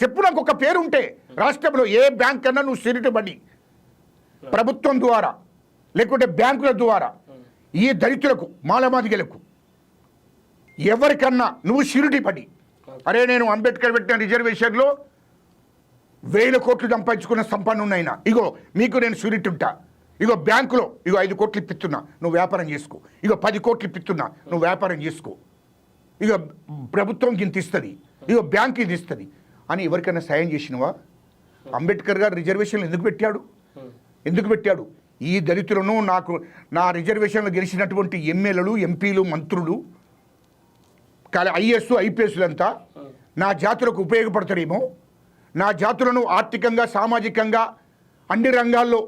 [SPEAKER 2] చెప్పు నాకు ఒక పేరు ఉంటే రాష్ట్రంలో ఏ బ్యాంక్ అన్నా నువ్వు షూరిటీ పడి ప్రభుత్వం ద్వారా లేకుంటే బ్యాంకుల ద్వారా ఈ దళితులకు, మాలమాదిగలకు ఎవరికన్నా నువ్వు షూరిటీ పడి, అరే నేను అంబేద్కర్ పెట్టిన రిజర్వేషన్లో 1000 కోట్లు సంపాదించుకున్న సంపన్నునైనా, ఇగో మీకు నేను షూరిటీ ఉంటా, ఇగో బ్యాంకులో 5 కోట్లు ఇప్పిస్తున్నా, నువ్వు వ్యాపారం చేసుకో, 10 కోట్లు ఇప్పిస్తున్నా, నువ్వు వ్యాపారం చేసుకో, ప్రభుత్వం ఇంత ఇస్తుంది, బ్యాంక్ ఇది ఇస్తుంది అని ఎవరికైనా సాయం చేసినవా? అంబేద్కర్ గారు రిజర్వేషన్లు ఎందుకు పెట్టాడు? ఈ దళితులను నా రిజర్వేషన్లో గెలిచినటువంటి ఎమ్మెల్యేలు ఎంపీలు మంత్రులు ఐఏఎస్ ఐపీఎస్లంతా నా జాతులకు ఉపయోగపడతారేమో, నా జాతులను ఆర్థికంగా సామాజికంగా అన్ని రంగాల్లో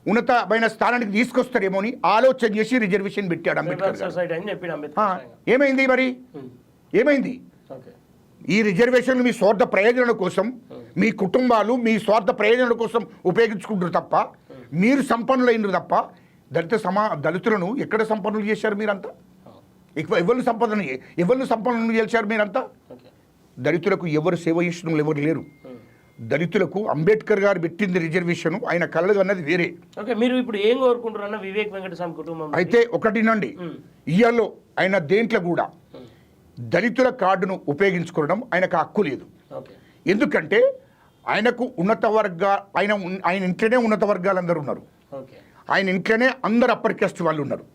[SPEAKER 2] ఉన్నతమైన స్థానానికి తీసుకొస్తారేమో అని ఆలోచన చేసి రిజర్వేషన్ పెట్టాడు అంబేద్కర్ గారు. ఏమైంది మరి? ఏమైంది? ఈ రిజర్వేషన్లు మీ స్వార్థ ప్రయోజనాల కోసం, మీ కుటుంబాలు మీ స్వార్థ ప్రయోజనాల కోసం ఉపయోగించుకుంటారు తప్ప, మీరు సంపన్నులైనరు తప్ప దళితులను ఎక్కడ సంపన్నులు చేశారు మీరంతా? ఎవరిని సంపన్నులు చేశారు మీరంతా? దళితులకు ఎవరు సేవ చేసిన ఎవరు లేరు. దళితులకు అంబేద్కర్ గారు పెట్టింది రిజర్వేషన్, ఆయన కలలు అన్నది వేరే.
[SPEAKER 1] మీరు ఇప్పుడు ఏం కోరుకుంటారన్న వివేక్ వెంకటస్వామి కుటుంబం
[SPEAKER 2] అయితే ఒకటినండి, ఇయ్యాలో ఆయన దేంట్లో కూడా దళితుల కార్డును ఉపయోగించుకోవడం ఆయనకు హక్కు లేదు. ఎందుకంటే ఆయనకు ఆయన ఇంట్లోనే ఉన్నత వర్గాలు అందరూ ఉన్నారు, ఆయన ఇంట్లోనే అందరు అప్పర్ కాస్ట్ వాళ్ళు ఉన్నారు.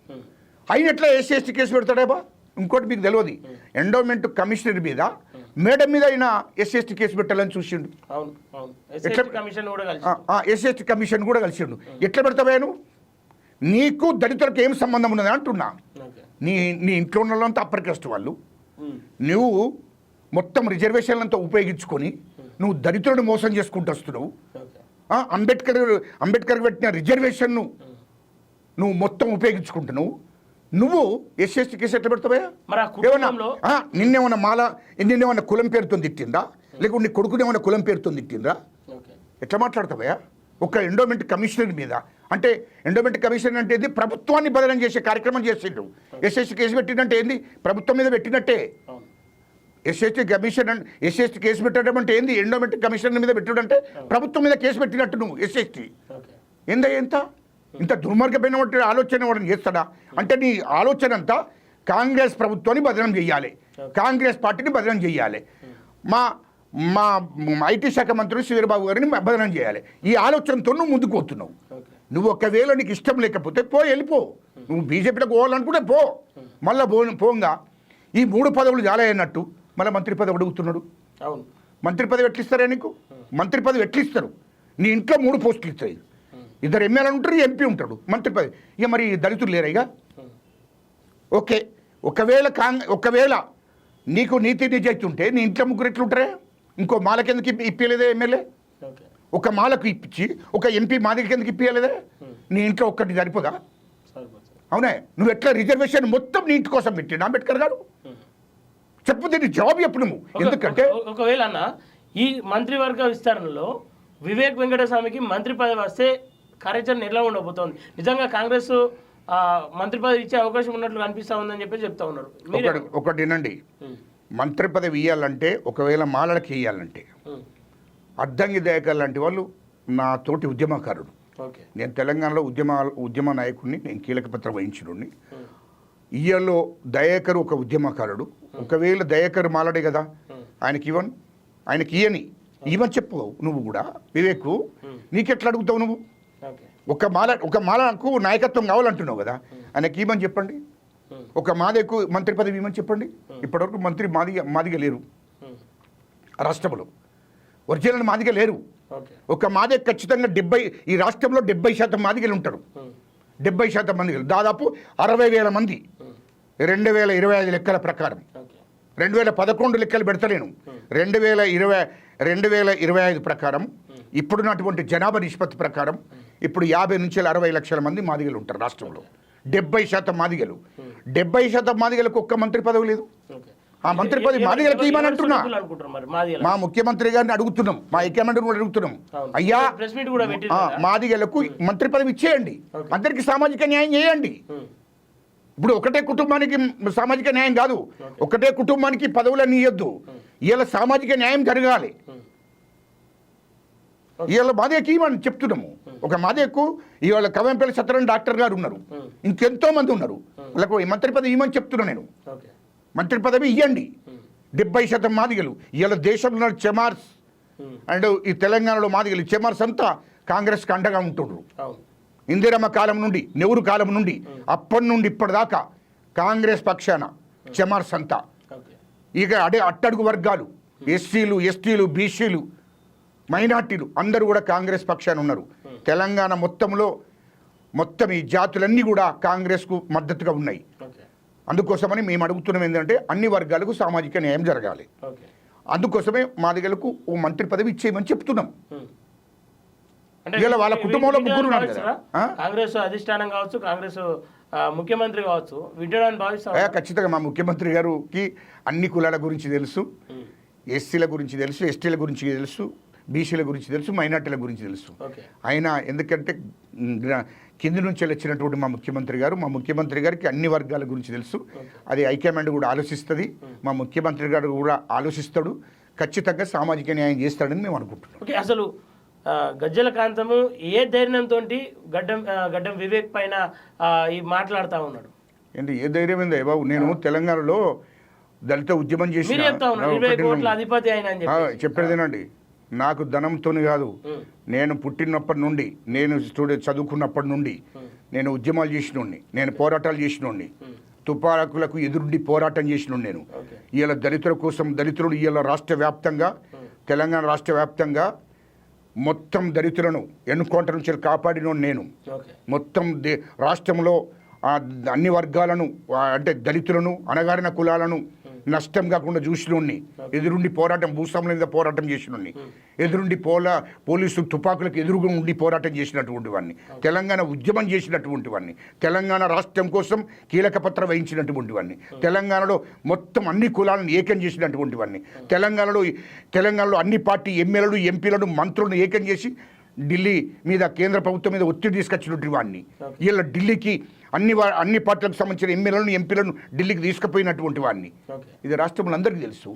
[SPEAKER 2] ఆయన ఎట్లా ఎస్సీ కేసు పెడతాడేబా? ఇంకోటి మీకు తెలియదు, ఎండోమెంట్ కమిషనర్ మీద మేడం మీద ఆయన ఎస్సీ కేసు పెట్టాలని చూసిండు. ఎస్సీ కమిషన్ కూడా కలిసిండు. ఎట్లా పెడతావాను? నీకు దళితులకు ఏం సంబంధం ఉన్నది అంటున్నా. నీ ఇంట్లో ఉన్న వాళ్ళంతా అప్పర్ కాస్ట్ వాళ్ళు, నువ్వు మొత్తం రిజర్వేషన్లంతా ఉపయోగించుకొని నువ్వు దళితులను మోసం చేసుకుంటూ వస్తున్నావు. అంబేద్కర్ పెట్టిన రిజర్వేషన్ను నువ్వు మొత్తం ఉపయోగించుకుంటున్నావు. నువ్వు ఎస్సీ కేసు ఎట్లా పెడతావా? నిన్నేమన్నా కులం పేరుతో తిట్టిందా, లేకుంటే నీ కొడుకునేమన్నా కులం పేరుతో తిట్టిందా? ఎట్లా మాట్లాడతావా? ఒక ఎండోమెంట్ కమిషనర్ మీద, అంటే ఎండోమెంట్ కమిషనర్ అంటే ఏంది? ప్రభుత్వాన్ని బదనం చేసే కార్యక్రమం చేసిండు. ఎస్సీ కేసు పెట్టినట్టే ఏంది? ప్రభుత్వం మీద పెట్టినట్టే. ఎస్సీ కేసు పెట్టడం అంటే ఏంది? ఎండోమెంట్ కమిషనర్ మీద పెట్టడంటే ప్రభుత్వం మీద కేసు పెట్టినట్టు నువ్వు ఎస్సీ. ఇంత దుర్మార్గమైన ఆలోచన వాడిని చేస్తాడా? అంటే నీ ఆలోచన అంతా కాంగ్రెస్ ప్రభుత్వాన్ని బదనం చేయాలి, కాంగ్రెస్ పార్టీని బదనం చేయాలి, మా ఐటీ శాఖ మంత్రి శ్రీబాబు గారిని బదనం చేయాలి. ఈ ఆలోచనతో నువ్వు ముందుకు పోతున్నావు. నువ్వు ఒకవేళ నీకు ఇష్టం లేకపోతే వెళ్ళిపో. నువ్వు బీజేపీలోకి పోవాలనుకుంటే పో. మళ్ళీ పోంగా ఈ 3 పదవులు చాలా అయినట్టు మళ్ళీ మంత్రి పదవి అడుగుతున్నాడు. మంత్రి పదవి ఎట్లిస్తారా నీకు? మంత్రి పదవి ఎట్లిస్తారు? నీ ఇంట్లో 3 పోస్టులు ఇస్తాయి. 2 ఎమ్మెల్యేలు ఉంటారు, ఎంపీ ఉంటాడు, మంత్రి పదవి. ఇక మరి దళితులు లేరా? ఇక ఓకే, ఒకవేళ నీకు నీతి నిజాయితీ ఉంటే నీ ఇంట్లో 3 ఎట్లుంటారే? ఇంకో మాలకి ఎందుకు ఇప్పలేదే ఎమ్మెల్యే? ఒక మాలకు ఇప్పించి ఒక ఎంపీ మాదికి ఎందుకు ఇప్పించలేదే? నీ ఇంట్లో ఒక్కటి సరిపోదా? అవునే, నువ్వు ఎట్లా రిజర్వేషన్ మొత్తం నీ ఇంటి కోసం పెట్టిండు అంబేద్కర్ గారు? చెప్పు, దీన్ని జవాబు చెప్పు నువ్వు. ఎందుకంటే
[SPEAKER 1] ఒకవేళ అన్న ఈ మంత్రివర్గ విస్తరణలో వివేక్ వెంకటస్వామికి మంత్రి పదవి వస్తే కార్యాచరణ ఎలా ఉండబోతోంది? నిజంగా కాంగ్రెస్ మంత్రి పదవి ఇచ్చే అవకాశం ఉన్నట్లు కనిపిస్తా ఉందని చెప్పి చెప్తా ఉన్నారు.
[SPEAKER 2] ఒకటేనండి, మంత్రి పదవి ఇవ్వాలంటే, ఒకవేళ మాలలకి ఇవ్వాలంటే అద్దంకి దయాకర్ లాంటి వాళ్ళు నా తోటి ఉద్యమకారుడు. నేను తెలంగాణలో ఉద్యమ నాయకుడిని, నేను కీలక పత్రం వహించినోడిని. ఇయ్యలో దయాకర్ ఒక ఉద్యమకారుడు. ఒకవేళ దయాకర్ మాలడే కదా, ఆయనకి ఇవని చెప్పు. నువ్వు కూడా వివేకు, నీకెట్లా అడుగుతావు నువ్వు? ఒక మాలకు నాయకత్వం కావాలంటున్నావు కదా, ఆయనకి ఇవ్వని చెప్పండి. ఒక మాదకు మంత్రి పదవి ఇవ్వమని చెప్పండి. ఇప్పటివరకు మంత్రి మాదిగా లేరు రాష్ట్రంలో, ఒరిజినల్ మాదిగా లేరు. ఒక మాదే ఖచ్చితంగా ఈ రాష్ట్రంలో 70% మాదిగలు ఉంటారు. 70% మందిగలు, దాదాపు 60,000 మంది 2025 లెక్కల ప్రకారం. 2011 లెక్కలు పెడతలేను, 2025 ప్రకారం ఇప్పుడున్నటువంటి జనాభా నిష్పత్తి ప్రకారం ఇప్పుడు 50 నుంచి 60 లక్షల మంది మాదిగలు ఉంటారు రాష్ట్రంలో. 70% మాదిగలు. 70% మాదిగలకు ఒక్క మంత్రి పదవి లేదు. ఆ మంత్రి పదవి మాదిగలకి ఇవ్వమని అంటున్నా. మా ముఖ్యమంత్రి గారిని అడుగుతున్నాం, మా హైకమాండ్ కూడా అడుగుతున్నాం, అయ్యా మాదిగలకు మంత్రి పదవి ఇచ్చేయండి, అందరికి సామాజిక న్యాయం చేయండి. ఇప్పుడు ఒకటే కుటుంబానికి సామాజిక న్యాయం కాదు, ఒకటే కుటుంబానికి పదవులన్నీ ఇవ్వద్దు. ఇవాళ సామాజిక న్యాయం జరగాలి. ఇవాళ మాదేకి ఇవ్వని చెప్తున్నాము. ఒక మాదేకు ఇవాళ కవంపల్లి సత్యనారాయణ డాక్టర్ గారు ఉన్నారు, ఇంకెంతో మంది ఉన్నారు. వాళ్ళకు మంత్రి పదవి ఇవ్వమని చెప్తున్నా నేను. మంత్రి పదవి ఇవ్వండి. 70% మాదిగలు ఇవాళ దేశంలో చెమార్స్ అండ్ ఈ తెలంగాణలో మాదిగలు చెమార్స్ అంతా కాంగ్రెస్కి అండగా ఉంటుండ్రు. ఇందిరమ్మ కాలం నుండి, నెహ్రూ కాలం నుండి, అప్పటి నుండి ఇప్పటిదాకా కాంగ్రెస్ పక్షాన చెమార్స్ అంతా. ఇక అట్టడుగు వర్గాలు, ఎస్సీలు, ఎస్టీలు, బీసీలు, మైనార్టీలు అందరూ కూడా కాంగ్రెస్ పక్షాన ఉన్నారు. తెలంగాణ మొత్తం ఈ జాతులన్నీ కూడా కాంగ్రెస్కు మద్దతుగా ఉన్నాయి.
[SPEAKER 1] ఓకే
[SPEAKER 2] అందుకోసమని మేము అడుగుతున్నాం ఏంటంటే అన్ని వర్గాలకు సామాజిక న్యాయం జరగాలి.
[SPEAKER 1] ఓకే
[SPEAKER 2] అందుకోసమే మా దగ్గరకు ఓ మంత్రి పదవి ఇచ్చేయమని చెప్తున్నాం.
[SPEAKER 1] అంటే
[SPEAKER 2] ఇలా వాళ్ళ కుటుంబంలో ముగ్గురు ఉన్నారు
[SPEAKER 1] భావిస్తారా?
[SPEAKER 2] కదా.
[SPEAKER 1] కాంగ్రెస్ అధిష్టానం కావచ్చు, కాంగ్రెస్ ముఖ్యమంత్రి కావచ్చు, వింటాడని భావిస్తారా?
[SPEAKER 2] ఖచ్చితంగా మా ముఖ్యమంత్రి గారికి అన్ని కులాల గురించి తెలుసు, ఎస్సీల గురించి తెలుసు, ఎస్టీల గురించి తెలుసు, బీసీల గురించి తెలుసు, మైనార్టీల గురించి తెలుసు.
[SPEAKER 1] ఓకే
[SPEAKER 2] ఆయన ఎందుకంటే కింది నుంచి వచ్చినటువంటి మా ముఖ్యమంత్రి గారికి అన్ని వర్గాల గురించి తెలుసు. అది హైకమాండ్ కూడా ఆలోచిస్తుంది, మా ముఖ్యమంత్రి గారు కూడా ఆలోచిస్తాడు. ఖచ్చితంగా సామాజిక న్యాయం చేస్తాడని మేము అనుకుంటున్నాం.
[SPEAKER 1] ఓకే అసలు గజ్జల కాంతము ఏ ధైర్యంతో గడ్డం వివేక్ పైన ఈ మాట్లాడుతూ ఉన్నాడు?
[SPEAKER 2] ఏంటి ఏ ధైర్యం ఏందో బాబు, నేను తెలంగాణలో దళిత ఉద్యమం చేసి
[SPEAKER 1] మీరు చెప్తా ఉన్నారు 20 కోట్ల అధిపతి ఆయన అని చెప్పి.
[SPEAKER 2] చెప్పేదేనండి, నాకు ధనంతోని కాదు, నేను పుట్టినప్పటి నుండి, నేను చదువుకున్నప్పటి నుండి నేను ఉద్యమాలు చేసినోడిని, నేను పోరాటాలు చేసినోడిని, తుపాకులకు ఎదురుండి పోరాటం చేసినోడు నేను. ఇవాళ దళితుల కోసం దళితులు ఇవాళ రాష్ట్ర వ్యాప్తంగా, తెలంగాణ రాష్ట్ర వ్యాప్తంగా మొత్తం దళితులను ఎన్నుకోంట నుంచి కాపాడినోడు నేను. మొత్తం రాష్ట్రంలో అన్ని వర్గాలను అంటే దళితులను, అణగారిన కులాలను నష్టం కాకుండా చూసినోడిని, ఎదురుండి పోరాటం, భూస్వాముల మీద పోరాటం చేసినోడిని, ఎదురుండి పోలీసు తుపాకులకు ఎదురుగా ఉండి పోరాటం చేసినటువంటి వాడిని, తెలంగాణ ఉద్యమం చేసినటువంటి వాడిని, తెలంగాణ రాష్ట్రం కోసం కీలక పత్ర వహించినటువంటి వాడిని, తెలంగాణలో మొత్తం అన్ని కులాలను ఏకం చేసినటువంటి వాడిని, తెలంగాణలో అన్ని పార్టీ ఎమ్మెల్యేలు, ఎంపీలను, మంత్రులను ఏకం చేసి ఢిల్లీ మీద, కేంద్ర ప్రభుత్వం మీద ఒత్తిడి తీసుకొచ్చినటువంటి వాడిని. ఇలా ఢిల్లీకి అన్ని పార్టీలకు సంబంధించిన ఎమ్మెల్యేలను, ఎంపీలను ఢిల్లీకి తీసుకుపోయినటువంటి వాడిని. ఇది రాష్ట్రంలో అందరికీ తెలుసు.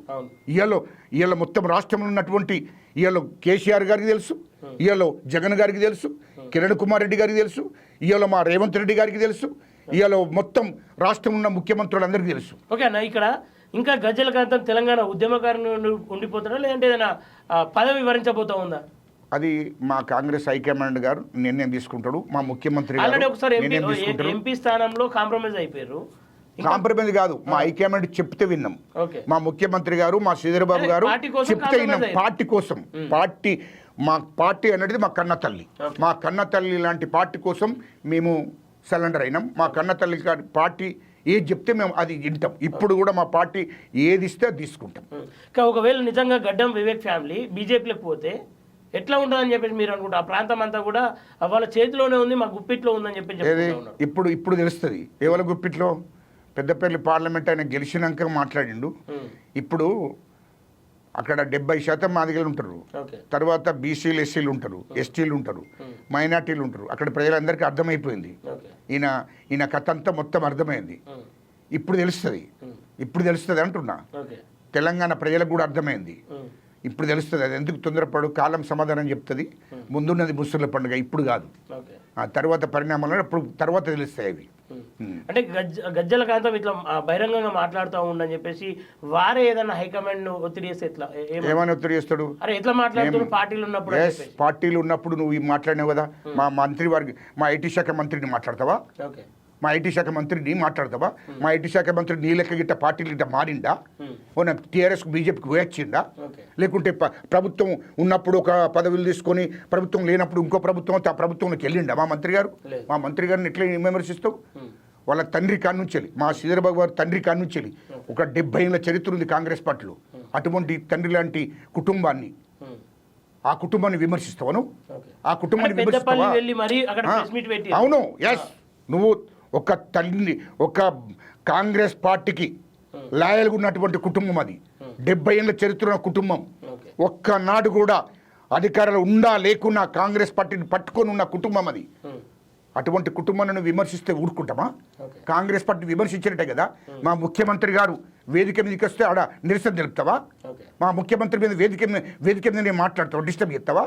[SPEAKER 2] ఇవాళ మొత్తం రాష్ట్రంలో ఉన్నటువంటి ఇవాళ కేసీఆర్ గారికి తెలుసు, ఇవాళ జగన్ గారికి తెలుసు, కిరణ్ కుమార్ రెడ్డి గారికి తెలుసు, ఇవాళ మా రేవంత్ రెడ్డి గారికి తెలుసు, ఇవాళ మొత్తం రాష్ట్రం ఉన్న ముఖ్యమంత్రులందరికీ తెలుసు.
[SPEAKER 1] ఓకే అన్న, ఇక్కడ ఇంకా గజ్జల కాంతం తెలంగాణ ఉద్యమకారుని ఉండిపోతాడా, లేదంటే ఏదైనా పదవి వివరించబోతా ఉందా?
[SPEAKER 2] అది మా కాంగ్రెస్ హైకమాండ్ గారు నిర్ణయం తీసుకుంటాడు. మా ముఖ్యమంత్రి
[SPEAKER 1] ఎంపీ స్థానంలో కాంప్రమైజ్ అయిపోయారు.
[SPEAKER 2] కాంప్రమైజ్ కాదు, మా హైకమాండ్ చెప్తే విన్నాం. మా ముఖ్యమంత్రి గారు, మా శ్రీధరబాబు గారు చెప్తే విన్నాం. పార్టీ కోసం, మా పార్టీ అనేది మా కన్న తల్లి, మా కన్న తల్లి లాంటి పార్టీ కోసం మేము సరెండర్ అయినాం. మా కన్న తల్లి పార్టీ ఏది చెప్తే మేము అది వింటాం. ఇప్పుడు కూడా మా పార్టీ ఏది ఇస్తే అది తీసుకుంటాం.
[SPEAKER 1] ఒకవేళ నిజంగా గడ్డం వివేక్ ఫ్యామిలీ బీజేపీలోకి పోతే ఎట్లా ఉంటుందని చెప్పేసి మీరు అనుకుంటారు? ఆ ప్రాంతం అంతా కూడా వాళ్ళ చేతిలోనే ఉంది, మా గుప్పిట్లో ఉందని చెప్పి
[SPEAKER 2] ఇప్పుడు తెలుస్తుంది ఎవరి గుప్పిట్లో. పెద్దపల్లి పార్లమెంట్ ఆయన గెలిచినాక మాట్లాడిండు. ఇప్పుడు అక్కడ 70% మాదిగలు ఉంటారు, తర్వాత బీసీలు, ఎస్సీలు ఉంటారు, ఎస్టీలు ఉంటారు, మైనార్టీలు ఉంటారు. అక్కడ ప్రజలందరికీ అర్థమైపోయింది. ఈయన కథ అంతా మొత్తం అర్థమైంది. ఇప్పుడు తెలుస్తుంది అంటున్నా. తెలంగాణ ప్రజలకు కూడా అర్థమైంది. ఇప్పుడు తెలుస్తుంది. అది ఎందుకు తొందరపడు, కాలం సమాధానం చెప్తుంది. ముందున్నది ముస్లింల పండుగ, ఇప్పుడు కాదు. ఆ తర్వాత పరిణామాలు తర్వాత తెలుస్తాయి అవి.
[SPEAKER 1] అంటే గజ్జల కాంతం ఇట్లా బహిరంగంగా మాట్లాడుతూ ఉండని చెప్పేసి వారే ఏదైనా హైకమాండ్ ఒత్తిడి చేస్తే ఎట్లా,
[SPEAKER 2] ఏమైనా ఒత్తిడి చేస్తాడు?
[SPEAKER 1] అరే ఎట్లా మాట్లాడుతున్నాడు?
[SPEAKER 2] పార్టీలు ఉన్నప్పుడు నువ్వు మాట్లాడినావు కదా. మా మంత్రి వారికి, మా ఐటీ శాఖ మంత్రిని మాట్లాడతావా? మా ఐటీ శాఖ మంత్రిని మాట్లాడతావా? మా ఐటీ శాఖ మంత్రి నీ లెక్క గిట్ట పార్టీలు గిట్ట మారిందా? ఓ టీఆర్ఎస్కు బీజేపీకి వేయచ్చిందా? లేకుంటే ప్రభుత్వం ఉన్నప్పుడు ఒక పదవులు తీసుకొని ప్రభుత్వం లేనప్పుడు ఇంకో ప్రభుత్వం ఆ ప్రభుత్వంలోకి వెళ్ళిండా మా మంత్రి గారు? మా మంత్రి గారిని ఎట్లా విమర్శిస్తావు? వాళ్ళ తండ్రి కాన్నుంచెలి, మా శ్రీధరబాబు గారు తండ్రి కాన్నుంచెలి ఒక 70 ఏళ్ళ చరిత్ర ఉంది కాంగ్రెస్ పార్టీలో. అటువంటి తండ్రి లాంటి కుటుంబాన్ని, ఆ కుటుంబాన్ని విమర్శిస్తావను? ఆ కుటుంబాన్ని విమర్శిస్తావా? అవును, ఎస్. నువ్వు ఒక తల్లి, ఒక కాంగ్రెస్ పార్టీకి లాయల్గా ఉన్నటువంటి కుటుంబం, అది 70 ఏళ్ళ చరిత్ర ఉన్న కుటుంబం. ఒక్కనాడు కూడా అధికారాలు ఉండా లేకున్నా కాంగ్రెస్ పార్టీని పట్టుకొని ఉన్న కుటుంబం అది. అటువంటి కుటుంబాలను విమర్శిస్తే ఊరుకుంటామా? కాంగ్రెస్ పార్టీ విమర్శించినట్టే కదా. మా ముఖ్యమంత్రి గారు వేదిక మీదకి వస్తే ఆడ నిరసన తెలుపుతావా? మా ముఖ్యమంత్రి మీద వేదిక మీద నేను మాట్లాడతావా? డిస్టర్బ్ చేస్తావా?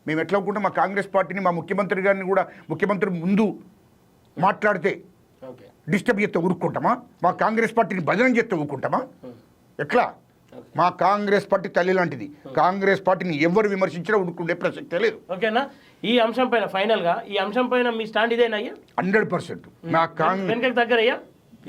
[SPEAKER 2] మేము ఎట్లా అనుకుంటాం? మా కాంగ్రెస్ పార్టీని, మా ముఖ్యమంత్రి గారిని కూడా ముఖ్యమంత్రి ముందు మాట్లాడితే డిస్టర్బ్ చేస్తే ఊరుకుంటామా? మా కాంగ్రెస్ పార్టీని భజన చేస్తే ఊరుకుంటామా? ఎట్లా? మా కాంగ్రెస్ పార్టీ తల్లి లాంటిది. కాంగ్రెస్ పార్టీని ఎవరు విమర్శించినా ఊరుకుండే ప్రసక్తే లేదు.
[SPEAKER 1] ఓకేనా? ఈ అంశం పైన ఫైనల్ గా ఈ అంశం పైన మీ స్టాండ్ ఇదేనా?
[SPEAKER 2] 100%. మా
[SPEAKER 1] కాంగ్రెస్ దగ్గర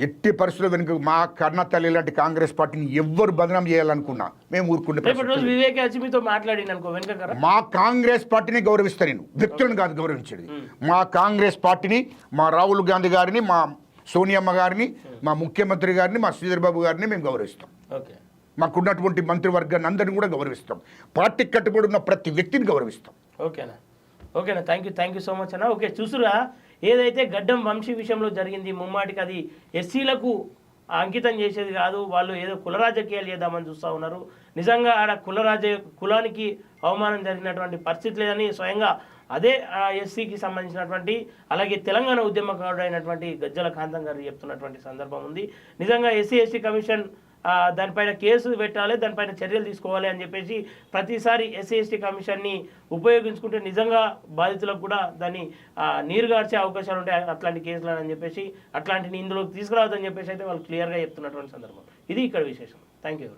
[SPEAKER 2] ఎట్టి పరిస్థితుల్లో వెనుక మా కన్న తల్లి లాంటి కాంగ్రెస్ పార్టీని ఎవ్వరు బదనాం చేయాలనుకున్నా మేము ఊరుకుంటే
[SPEAKER 1] రేపటి రోజు వివేక్ వచ్చి మీతో మాట్లాడింది అనుకో వెనక
[SPEAKER 2] మా కాంగ్రెస్ పార్టీని గౌరవిస్తాను నేను, వ్యక్తులను కాదు గౌరవించేది. మా కాంగ్రెస్ పార్టీని, మా రాహుల్ గాంధీ గారిని, మా సోనియమ్మ గారిని, మా ముఖ్యమంత్రి గారిని, మా శ్రీధర్ బాబు గారిని మేము గౌరవిస్తాం.
[SPEAKER 1] ఓకే,
[SPEAKER 2] మాకున్నటువంటి మంత్రివర్గాన్ని అందరిని కూడా గౌరవిస్తాం. పార్టీకి కట్టుబడి ఉన్న ప్రతి వ్యక్తిని గౌరవిస్తాం.
[SPEAKER 1] ఓకేనా, ఓకేనా, థ్యాంక్ యూ సో మచ్ అన్న. ఓకే, చూసురా ఏదైతే గడ్డం వంశీ విషయంలో జరిగింది ముమ్మాటికి అది ఎస్సీలకు అంకితం చేసేది కాదు. వాళ్ళు ఏదో కుల రాజకీయాలు చేద్దామని చూస్తూ ఉన్నారు. నిజంగా ఆడ కులానికి అవమానం జరిగినటువంటి పరిస్థితి లేదని స్వయంగా అదే ఎస్సీకి సంబంధించినటువంటి అలాగే తెలంగాణ ఉద్యమకారుడు అయినటువంటి గజ్జల కాంతం గారు చెప్తున్నటువంటి సందర్భం ఉంది. నిజంగా ఎస్సీ కమిషన్ దానిపైన కేసు పెట్టాలి, దానిపైన చర్యలు తీసుకోవాలి అని చెప్పేసి ప్రతిసారి ఎస్సీ కమిషన్ని ఉపయోగించుకుంటే నిజంగా బాధితులకు కూడా దాన్ని నీరుగార్చే అవకాశాలు ఉంటాయి అట్లాంటి కేసులు అని చెప్పేసి, అట్లాంటిని ఇందులోకి తీసుకురావద్దని చెప్పేసి అయితే వాళ్ళు క్లియర్గా చెప్తున్నటువంటి సందర్భం. ఇది ఇక్కడ విశేషం. Thank you.